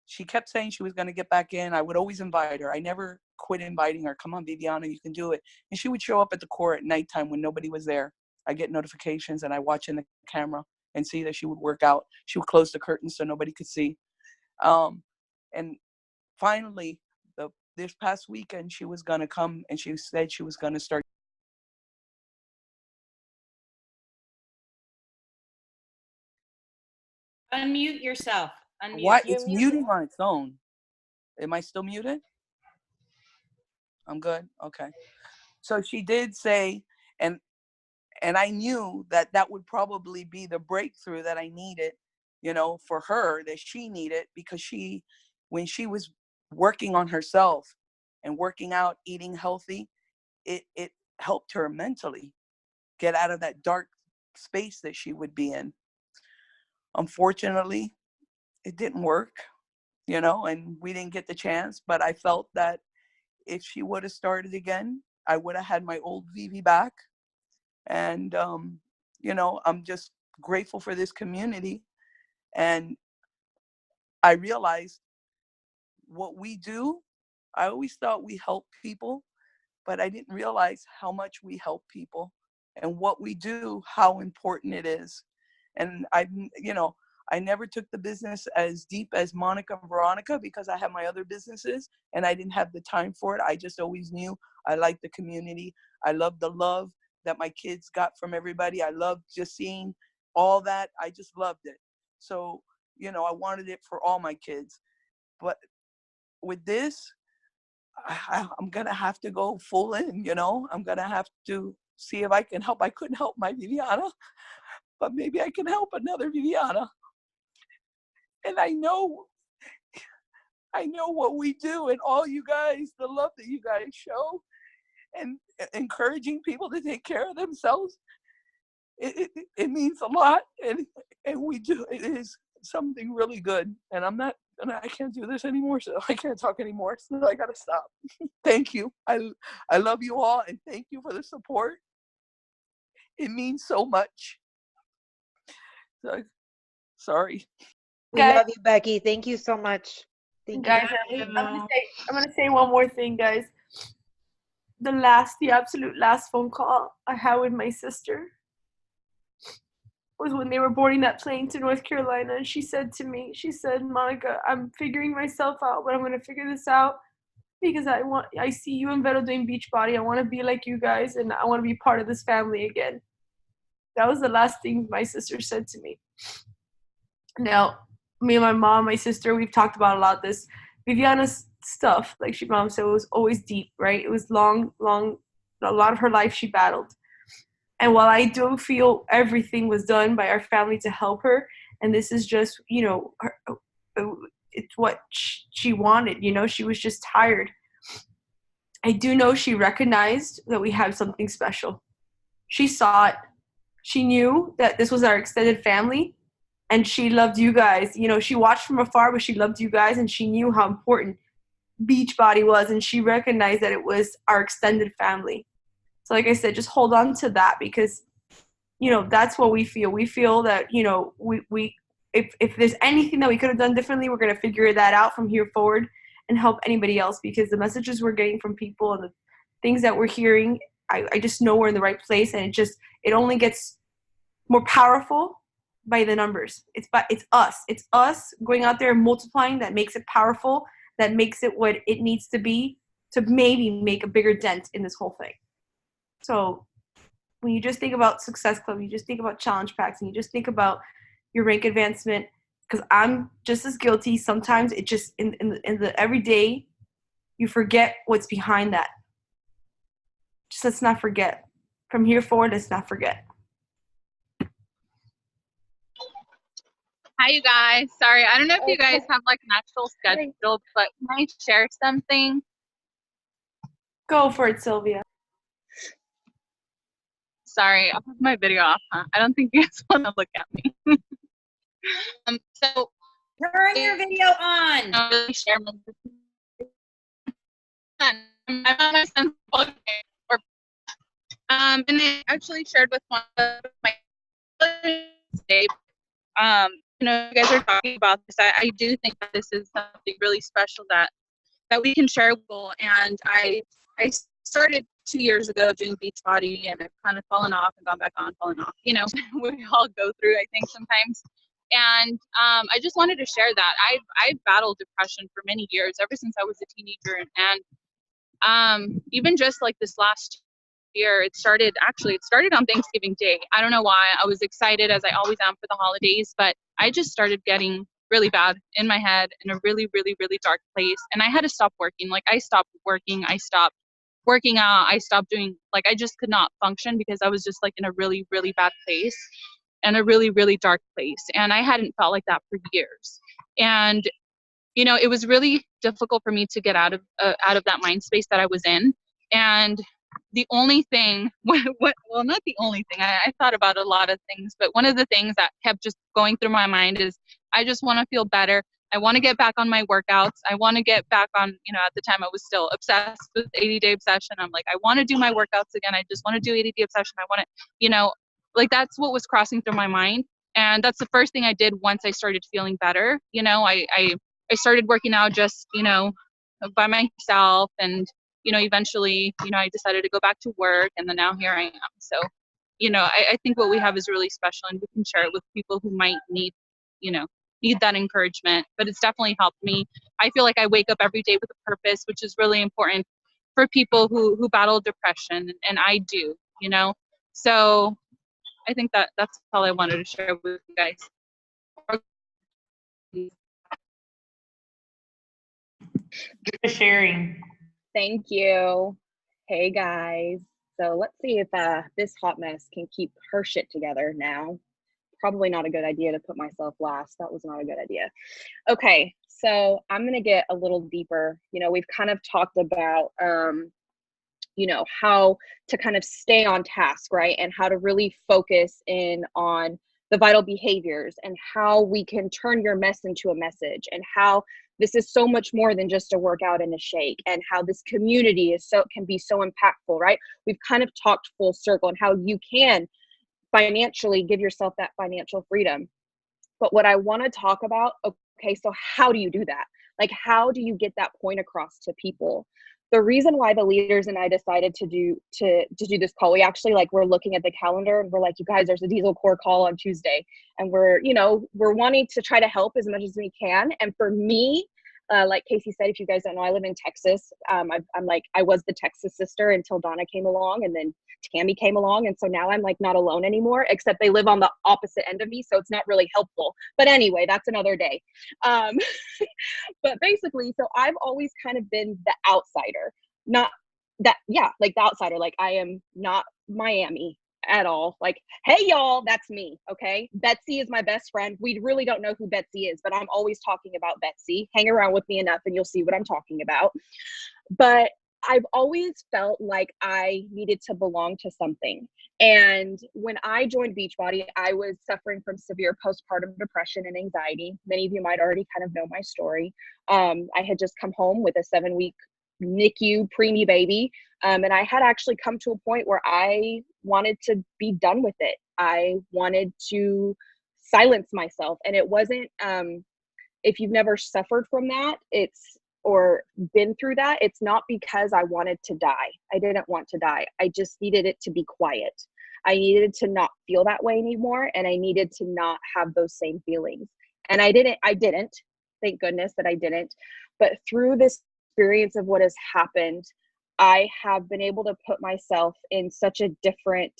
she kept saying she was going to get back in. I would always invite her. I never quit inviting her. Come on, Viviana, you can do it. And she would show up at the court at nighttime when nobody was there. I get notifications, and I watch in the camera and see that she would work out. She would close the curtains so nobody could see. And finally, this past weekend, she was going to come, and she said she was going to start. Unmute yourself. Unmute. Why? It's muting on its own. Am I still muted? I'm good. Okay. So she did say, and I knew that that would probably be the breakthrough that I needed, for her, that she needed, because when she was working on herself and working out, eating healthy, it helped her mentally get out of that dark space that she would be in. Unfortunately, it didn't work, and we didn't get the chance, but I felt that if she would have started again, I would have had my old Vivi back. And, I'm just grateful for this community. And I realized what we do, I always thought we help people, but I didn't realize how much we help people and what we do, how important it is. And I never took the business as deep as Monica and Veronica because I have my other businesses and I didn't have the time for it. I just always knew I liked the community. I loved the love that my kids got from everybody. I loved just seeing all that. I just loved it. So, I wanted it for all my kids. But with this, I'm going to have to go full in, I'm going to have to see if I can help. I couldn't help my Viviana, but maybe I can help another Viviana. And I know what we do, and all you guys, the love that you guys show and encouraging people to take care of themselves, it means a lot, and we do. It is something really good, and I can't do this anymore, so I can't talk anymore, so I gotta stop. Thank you. I love you all, and thank you for the support. It means so much. So, sorry. We love you, Becky. Thank you so much. Thank guys, you. I'm gonna say one more thing, guys. The absolute last phone call I had with my sister was when they were boarding that plane to North Carolina, and she said to me, Monica, I'm figuring myself out, but I'm gonna figure this out because I see you and Vero doing Beachbody. I want to be like you guys, and I want to be part of this family again. That was the last thing my sister said to me. Now, me and my mom, my sister, we've talked about a lot of this. Viviana's stuff, like mom said, was always deep, right? It was long, a lot of her life she battled. And while I do feel everything was done by our family to help her, and this is just, it's what she wanted, she was just tired. I do know she recognized that we have something special. She saw it. She knew that this was our extended family, and she loved you guys. She watched from afar, but she loved you guys, and she knew how important Beachbody was, and she recognized that it was our extended family. So like I said, just hold on to that, because, that's what we feel. We feel that, if there's anything that we could have done differently, we're going to figure that out from here forward and help anybody else, because the messages we're getting from people and the things that we're hearing, I just know we're in the right place, and it only gets more powerful by the numbers. It's us going out there and multiplying that makes it powerful, that makes it what it needs to be to maybe make a bigger dent in this whole thing. So when you just think about Success Club, you just think about challenge packs, and you just think about your rank advancement, because I'm just as guilty. Sometimes it just in the everyday, you forget what's behind that. Just let's not forget. From here forward, let's not forget. Hi, you guys. Sorry, I don't know if you guys have like an actual schedule, but can I share something? Go for it, Sylvia. Sorry, I'll put my video off. Huh? I don't think you guys want to look at me. So turn your video on. I really share I'm on my son's and I actually shared with one of my you know, you guys are talking about this. I do think that this is something really special that we can share with people. And I started 2 years ago doing Beachbody, and I've kind of fallen off and gone back on, fallen off. You know, we all go through, I think, sometimes. And I just wanted to share that I've battled depression for many years, ever since I was a teenager, and even just like this last year, it started on Thanksgiving Day. I don't know why. I was excited, as I always am, for the holidays, but I just started getting really bad in my head, in a really, really, really dark place. And I had to stop working. Like, I stopped working, I stopped working out, I stopped doing, like, I just could not function because I was just like in a really, really bad place and a really, really dark place. And I hadn't felt like that for years. And, you know, it was really difficult for me to get out of that mind space that I was in. And the only thing, well, not the only thing, I thought about a lot of things, but one of the things that kept just going through my mind is, I just want to feel better. I want to get back on my workouts. I want to get back on, you know, at the time I was still obsessed with 80-day obsession. I'm like, I want to do my workouts again. I just want to do 80-day obsession. I want to, you know, like, that's what was crossing through my mind. And that's the first thing I did once I started feeling better. You know, I started working out just, you know, by myself. And, you know, eventually, you know, I decided to go back to work, and then now here I am. So, you know, I think what we have is really special, and we can share it with people who might need, you know, need that encouragement. But it's definitely helped me. I feel like I wake up every day with a purpose, which is really important for people who battle depression, and I do, you know. So I think that's all I wanted to share with you guys. Thanks for sharing. Thank you. Hey guys. So let's see if this hot mess can keep her shit together now. Probably not a good idea to put myself last. That was not a good idea. Okay, so I'm gonna get a little deeper. You know, we've kind of talked about you know, how to kind of stay on task, right? And how to really focus in on the vital behaviors, and how we can turn your mess into a message, and how this is so much more than just a workout and a shake, and how this community can be so impactful, right? We've kind of talked full circle, and how you can financially give yourself that financial freedom. But what I want to talk about, okay, so how do you do that? Like, how do you get that point across to people? The reason why the leaders and I decided to do this call, we're looking at the calendar, and we're like, you guys, there's a Diesel Core call on Tuesday, and we're wanting to try to help as much as we can. And for me, like Casey said, if you guys don't know, I live in Texas. I was the Texas sister until Donna came along, and then Tammy came along, and so now I'm like not alone anymore, except they live on the opposite end of me, so it's not really helpful. But anyway, that's another day. But basically, so I've always kind of been the outsider, not that, yeah, like the outsider. Like, I am not Miami at all. Like, hey y'all, that's me. Okay, Betsy is my best friend. We really don't know who Betsy is, but I'm always talking about Betsy. Hang around with me enough and you'll see what I'm talking about. But I've always felt like I needed to belong to something. And when I joined Beachbody, I was suffering from severe postpartum depression and anxiety. Many of you might already kind of know my story. I had just come home with a 7-week NICU preemie baby. And I had actually come to a point where I wanted to be done with it. I wanted to silence myself. And it wasn't, if you've never suffered from that, or been through that, it's not because I wanted to die. I didn't want to die. I just needed it to be quiet. I needed to not feel that way anymore. And I needed to not have those same feelings. And I didn't, thank goodness that I didn't. But through this experience of what has happened, I have been able to put myself in such a different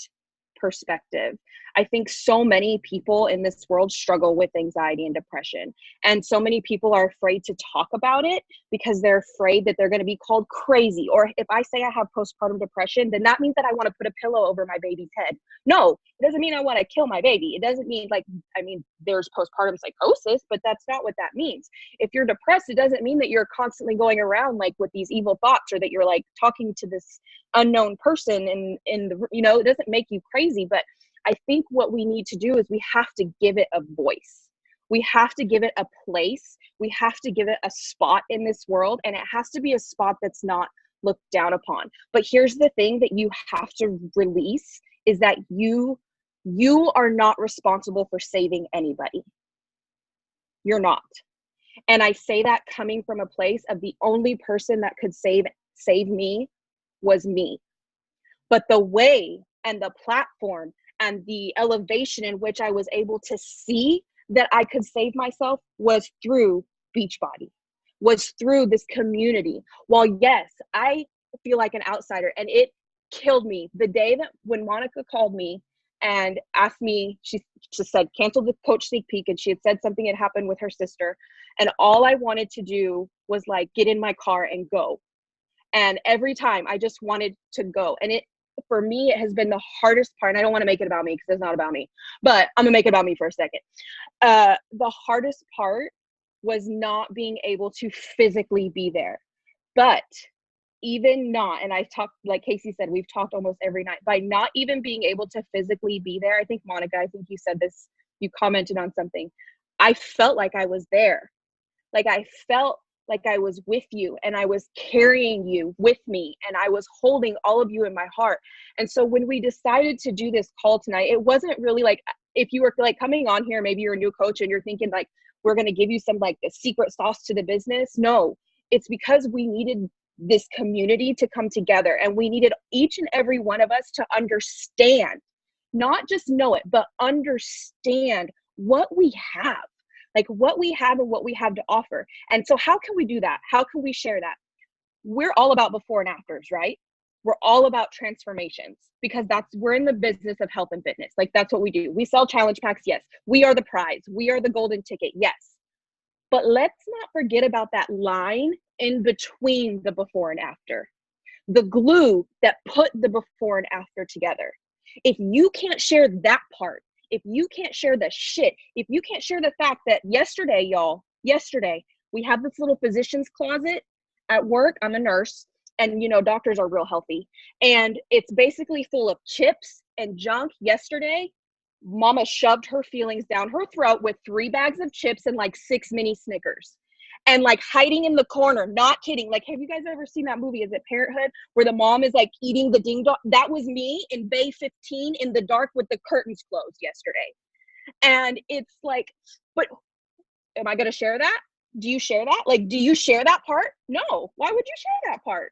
perspective. I think so many people in this world struggle with anxiety and depression. And so many people are afraid to talk about it because they're afraid that they're going to be called crazy. Or if I say I have postpartum depression, then that means that I want to put a pillow over my baby's head. No, it doesn't mean I want to kill my baby. It doesn't mean there's postpartum psychosis, but that's not what that means. If you're depressed, it doesn't mean that you're constantly going around like with these evil thoughts, or that you're like talking to this unknown person in the, it doesn't make you crazy. But I think what we need to do is we have to give it a voice. We have to give it a place. We have to give it a spot in this world. And it has to be a spot that's not looked down upon. But here's the thing that you have to release is that you are not responsible for saving anybody. You're not. And I say that coming from a place of the only person that could save me was me. But the way and the platform and the elevation in which I was able to see that I could save myself was through Beachbody, was through this community. While yes, I feel like an outsider, and it killed me the day that when Monica called me and asked me, she said, cancel the coach sneak peek. And she had said something had happened with her sister. And all I wanted to do was like, get in my car and go. And every time I just wanted to go. And for me, it has been the hardest part. And I don't want to make it about me because it's not about me, but I'm gonna make it about me for a second. The hardest part was not being able to physically be there. But even not, and I've talked, like Casey said, we've talked almost every night, by not even being able to physically be there. I think Monica, I think you said this, you commented on something. I felt like I was there. Like I felt like I was with you and I was carrying you with me and I was holding all of you in my heart. And so when we decided to do this call tonight, it wasn't really like, if you were like coming on here, maybe you're a new coach and you're thinking like, we're going to give you some like the secret sauce to the business. No, it's because we needed this community to come together and we needed each and every one of us to understand, not just know it, but understand what we have. Like what we have and what we have to offer. And so how can we do that? How can we share that? We're all about before and afters, right? We're all about transformations because we're in the business of health and fitness. Like that's what we do. We sell challenge packs. Yes. We are the prize. We are the golden ticket. Yes. But let's not forget about that line in between the before and after. The glue that put the before and after together. If you can't share that part, if you can't share the shit, if you can't share the fact that yesterday, we have this little physician's closet at work. I'm a nurse and, doctors are real healthy. And it's basically full of chips and junk. Yesterday, Mama shoved her feelings down her throat with 3 bags of chips and like 6 mini Snickers. And like hiding in the corner, not kidding. Like, have you guys ever seen that movie? Is it Parenthood? Where the mom is like eating the ding dong? That was me in Bay 15 in the dark with the curtains closed yesterday. And it's like, but am I going to share that? Do you share that? Like, do you share that part? No. Why would you share that part?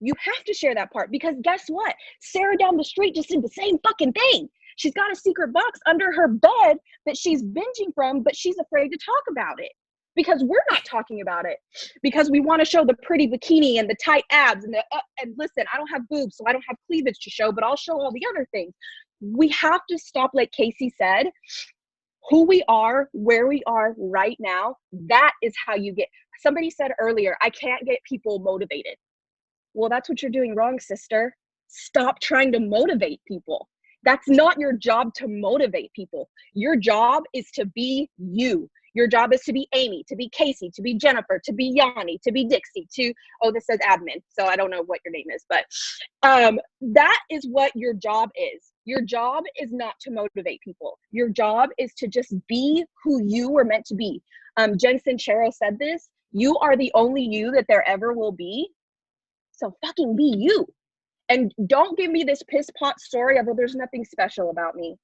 You have to share that part because guess what? Sarah down the street just did the same fucking thing. She's got a secret box under her bed that she's binging from, but she's afraid to talk about it. Because we're not talking about it because we want to show the pretty bikini and the tight abs and and listen, I don't have boobs, so I don't have cleavage to show, but I'll show all the other things. We have to stop, like Casey said, who we are, where we are right now. That is how you get, somebody said earlier, I can't get people motivated. Well, that's what you're doing wrong, sister. Stop trying to motivate people. That's not your job to motivate people. Your job is to be you. Your job is to be Amy, to be Casey, to be Jennifer, to be Yanni, to be Dixie, this says admin, so I don't know what your name is, but that is what your job is. Your job is not to motivate people. Your job is to just be who you were meant to be. Jen Sincero said this, you are the only you that there ever will be, so fucking be you. And don't give me this piss pot story of, well, there's nothing special about me.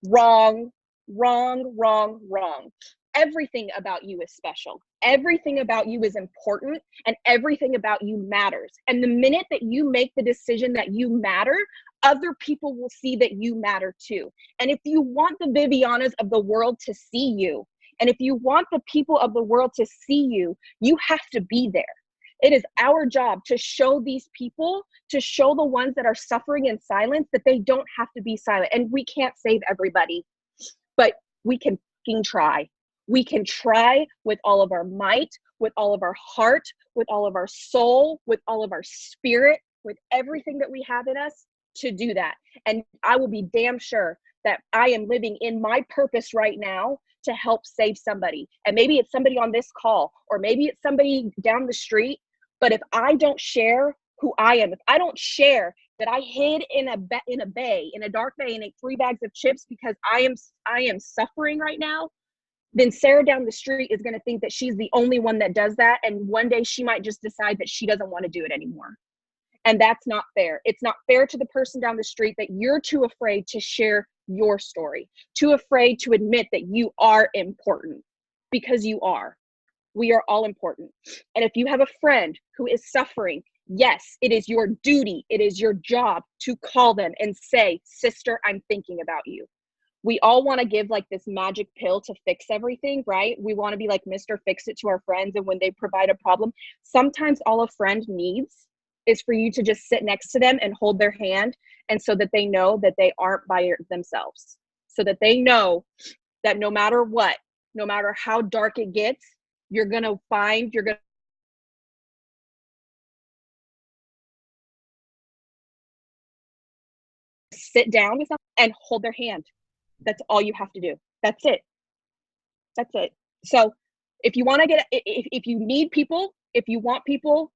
Wrong, wrong, wrong, wrong. Everything about you is special. Everything about you is important and everything about you matters. And the minute that you make the decision that you matter, other people will see that you matter too. And if you want the Vivianas of the world to see you, and if you want the people of the world to see you, you have to be there. It is our job to show these people, to show the ones that are suffering in silence, that they don't have to be silent. And we can't save everybody, but we can fucking try. We can try with all of our might, with all of our heart, with all of our soul, with all of our spirit, with everything that we have in us to do that. And I will be damn sure that I am living in my purpose right now to help save somebody. And maybe it's somebody on this call, or maybe it's somebody down the street. But if I don't share who I am, if I don't share that I hid in a dark bay and ate 3 bags of chips because I am suffering right now, then Sarah down the street is going to think that she's the only one that does that. And one day she might just decide that she doesn't want to do it anymore. And that's not fair. It's not fair to the person down the street that you're too afraid to share your story, too afraid to admit that you are important, because you are. We are all important. And if you have a friend who is suffering, yes, it is your duty, it is your job to call them and say, sister, I'm thinking about you. We all want to give like this magic pill to fix everything, right? We want to be like Mr. Fix It to our friends. And when they provide a problem, sometimes all a friend needs is for you to just sit next to them and hold their hand. And so that they know that they aren't by themselves, so that they know that no matter what, no matter how dark it gets, you're going to sit down with them and hold their hand. That's all you have to do. That's it. That's it. So if you want to if you need people, if you want people,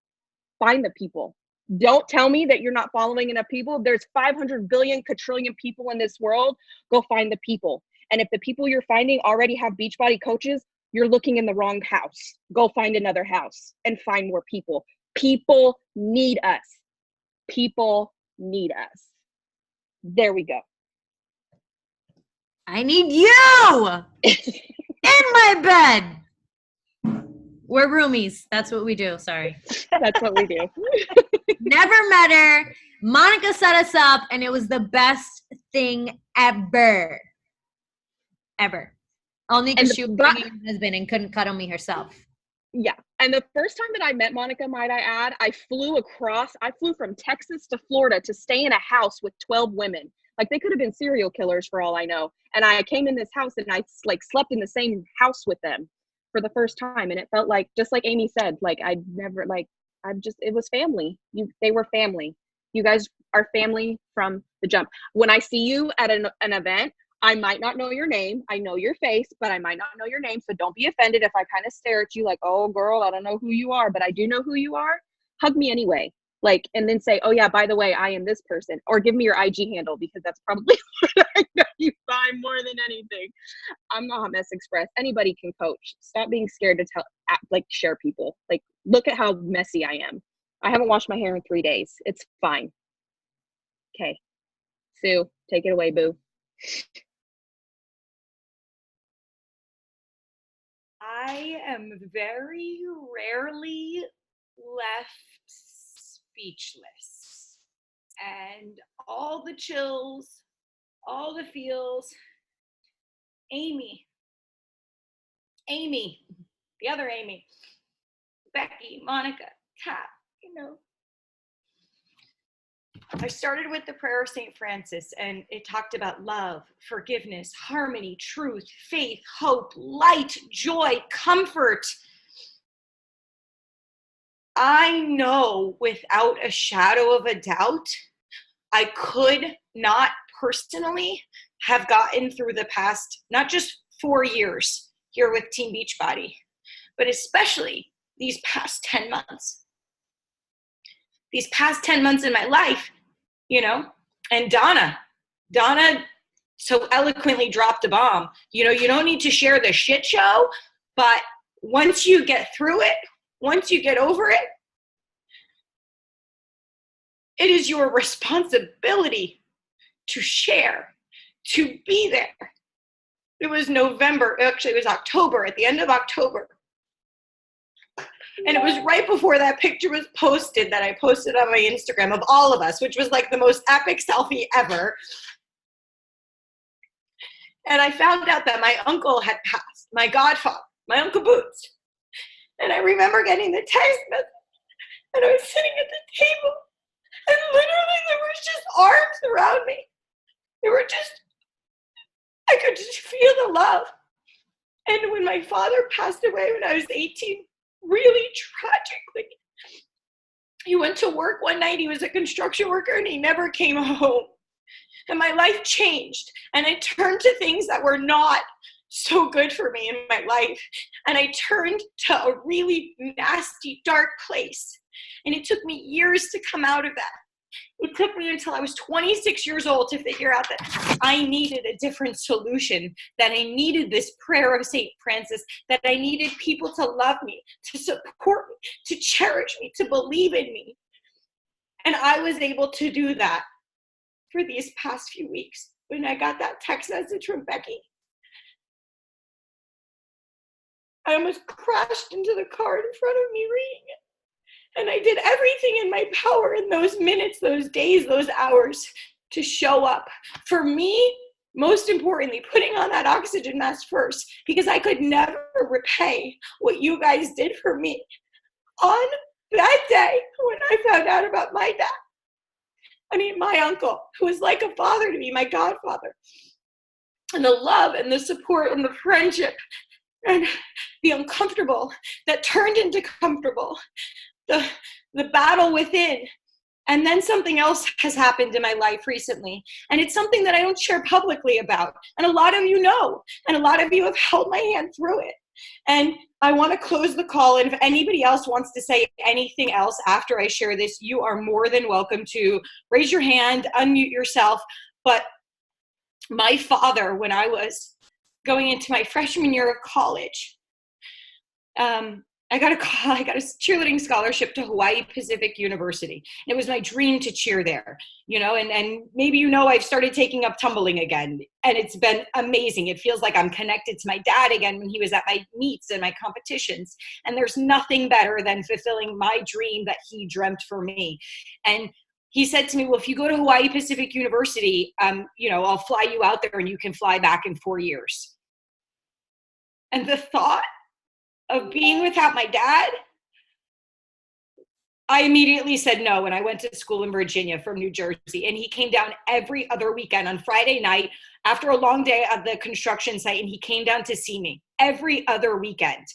find the people. Don't tell me that you're not following enough people. There's 500 billion quadrillion people in this world. Go find the people. And if the people you're finding already have Beachbody coaches, you're looking in the wrong house. Go find another house and find more people. People need us. People need us. There we go. I need you in my bed. We're roomies. That's what we do. Sorry. That's what we do. Never met her. Monica set us up, and it was the best thing ever. Ever. Only because she was bringing her husband and couldn't cuddle me herself. Yeah. And the first time that I met Monica, might I add, I flew from Texas to Florida to stay in a house with 12 women. Like, they could have been serial killers for all I know. And I came in this house and I like slept in the same house with them for the first time. And it felt like, just like Amy said, like it was family. They were family. You guys are family from the jump. When I see you at an event, I might not know your name. I know your face, but I might not know your name. So don't be offended if I kind of stare at you like, oh girl, I don't know who you are, but I do know who you are. Hug me anyway. Like, and then say, oh yeah, by the way, I am this person, or give me your IG handle, because that's probably what I know you by more than anything. I'm not Hot Mess Express. Anybody can coach. Stop being scared to share people. Like, look at how messy I am. I haven't washed my hair in 3 days. It's fine. Okay. Sue, take it away, boo. I am very rarely left speechless, and all the chills, all the feels. Amy, the other Amy, Becky, Monica, Kat, I started with the prayer of St. Francis, and it talked about love, forgiveness, harmony, truth, faith, hope, light, joy, comfort. I know without a shadow of a doubt, I could not personally have gotten through the past, not just 4 years here with Team Beachbody, but especially these past 10 months. These past 10 months in my life, and Donna so eloquently dropped a bomb. You don't need to share the shit show, but once you get through it, once you get over it, it is your responsibility to share, to be there. It was November, actually it was October, at the end of October. And it was right before that picture was posted that I posted on my Instagram of all of us, which was like the most epic selfie ever. And I found out that my uncle had passed, my godfather, my Uncle Boots. And I remember getting the text message And I was sitting at the table, and literally there was just arms around me. I could just feel the love. And when my father passed away when I was 18, really tragically, he went to work one night, he was a construction worker, and he never came home. And my life changed, and I turned to things that were not so good for me in my life. And I turned to a really nasty, dark place. And it took me years to come out of that. It took me until I was 26 years old to figure out that I needed a different solution, that I needed this prayer of St. Francis, that I needed people to love me, to support me, to cherish me, to believe in me. And I was able to do that for these past few weeks when I got that text message from Becky. I almost crashed into the car in front of me reading it. And I did everything in my power in those minutes, those days, those hours to show up. For me, most importantly, putting on that oxygen mask first, because I could never repay what you guys did for me on that day when I found out about my dad. I mean, my uncle, who was like a father to me, my godfather. And the love and the support and the friendship and the uncomfortable that turned into comfortable. The battle within. And then something else has happened in my life recently. And it's something that I don't share publicly about. And a lot of you know. And a lot of you have held my hand through it. And I want to close the call. And if anybody else wants to say anything else after I share this, you are more than welcome to raise your hand, unmute yourself. But my father, when I was going into my freshman year of college, I got a cheerleading scholarship to Hawaii Pacific University. It was my dream to cheer there, and maybe I've started taking up tumbling again, and it's been amazing. It feels like I'm connected to my dad again when he was at my meets and my competitions, and there's nothing better than fulfilling my dream that he dreamt for me. And he said to me, well, if you go to Hawaii Pacific University, I'll fly you out there and you can fly back in 4 years. And the thought of being without my dad, I immediately said no when I went to school in Virginia from New Jersey. And he came down every other weekend on Friday night after a long day at the construction site, and he came down to see me every other weekend.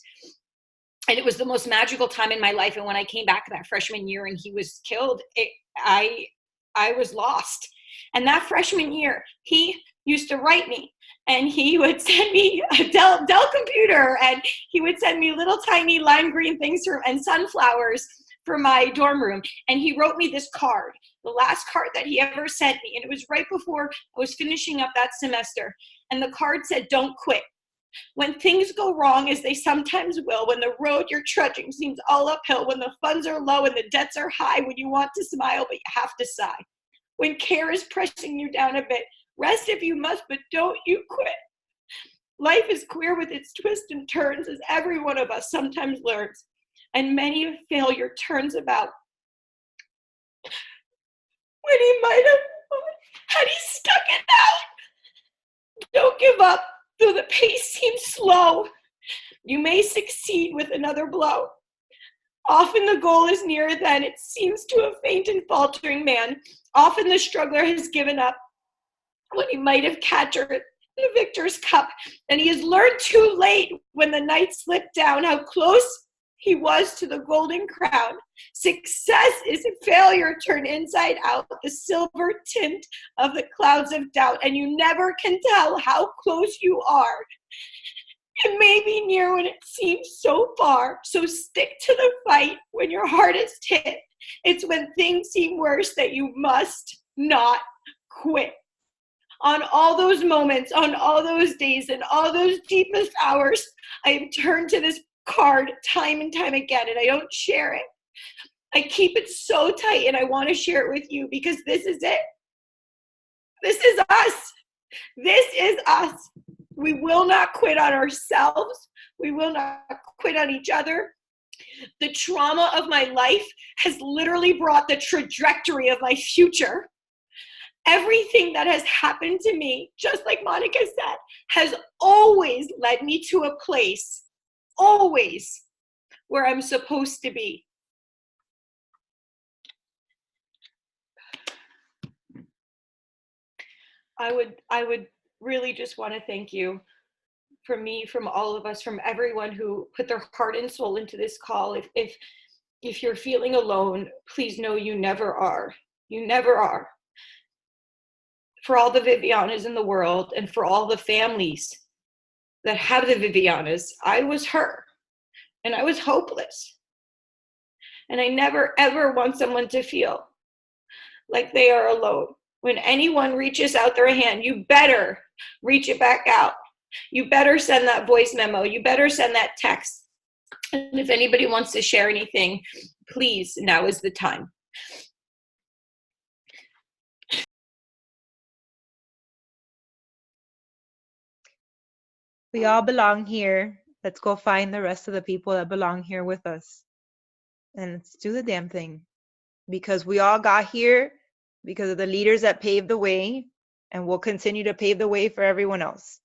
And it was the most magical time in my life. And when I came back that freshman year and he was killed, I was lost. And that freshman year, he used to write me, and he would send me a Dell computer, and he would send me little tiny lime green things and sunflowers for my dorm room. And he wrote me this card, the last card that he ever sent me. And it was right before I was finishing up that semester. And the card said, don't quit. When things go wrong, as they sometimes will, when the road you're trudging seems all uphill, when the funds are low and the debts are high, when you want to smile but you have to sigh, when care is pressing you down a bit, rest if you must, but don't you quit. Life is queer with its twists and turns, as every one of us sometimes learns, and many a failure turns about. When he might have, had he stuck it out. Don't give up, though the pace seems slow. You may succeed with another blow. Often the goal is nearer than it seems to a faint and faltering man. Often the struggler has given up when he might have captured the victor's cup, and he has learned too late when the night slipped down how close he was to the golden crown. Success is a failure turned inside out, the silver tint of the clouds of doubt, and you never can tell how close you are. It may be near when it seems so far, so stick to the fight when your hardest hit. It's when things seem worse that you must not quit. On all those moments, on all those days, and all those deepest hours, I have turned to this card time and time again, and I don't share it. I keep it so tight, and I want to share it with you because this is it. This is us. This is us. We will not quit on ourselves. We will not quit on each other. The trauma of my life has literally brought the trajectory of my future. Everything that has happened to me, just like Monica said, has always led me to a place, always, where I'm supposed to be. I would really just want to thank you from me, from all of us, from everyone who put their heart and soul into this call. If you're feeling alone, please know you never are. You never are. For all the Vivianas in the world and for all the families that have the Vivianas, I was her and I was hopeless. And I never ever want someone to feel like they are alone. When anyone reaches out their hand, you better reach it back out. You better send that voice memo. You better send that text. And if anybody wants to share anything, please, now is the time. We all belong here. Let's go find the rest of the people that belong here with us. And let's do the damn thing. Because we all got here because of the leaders that paved the way, and will continue to pave the way for everyone else.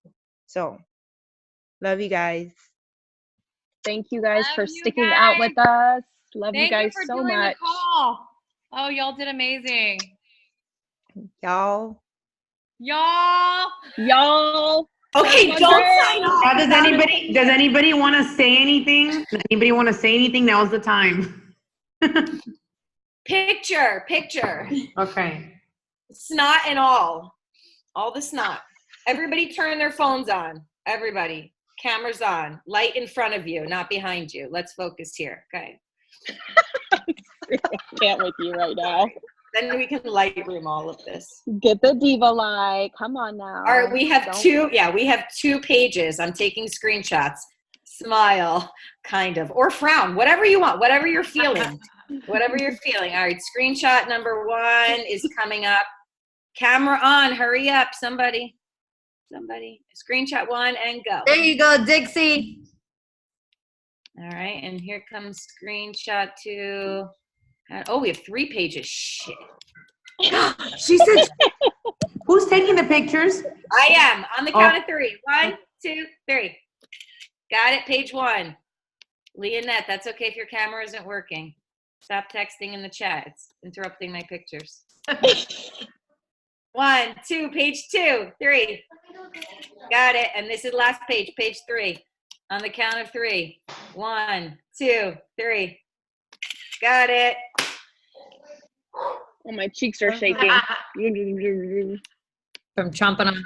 So, love you guys. Thank you guys Love for you sticking out with us. Love you Thank guys for so doing much. the call. Oh, y'all did amazing. Y'all. Y'all. Okay, Have don't fun. sign off. Now, does anybody want to say anything? Does anybody want to say anything? Now's the time. Picture. Okay. Snot and all the snot. Everybody turn their phones on. Everybody. Cameras on. Light in front of you, not behind you. Let's focus here. Okay. Can't with you right now. Then we can Lightroom all of this. Get the diva light. Come on now. All right, we have Don't- we have 2 pages. I'm taking screenshots. Smile, kind of, or frown, whatever you want, whatever you're feeling. Whatever you're feeling. All right, screenshot number 1 is coming up. Camera on, hurry up, somebody. Screenshot 1 and go. There you go, Dixie. All right, and here comes screenshot 2. Oh, we have 3 pages. Shit. She said, who's taking the pictures? I am. On the count of 3. 1, 2, 3. Got it, page 1. Leonette, that's okay if your camera isn't working. Stop texting in the chat. It's interrupting my pictures. 1, 2, page 2, 3. Got it. And this is last page, page 3. On the count of 3. 1, 2, 3. Got it. Oh, my cheeks are shaking. From chomping on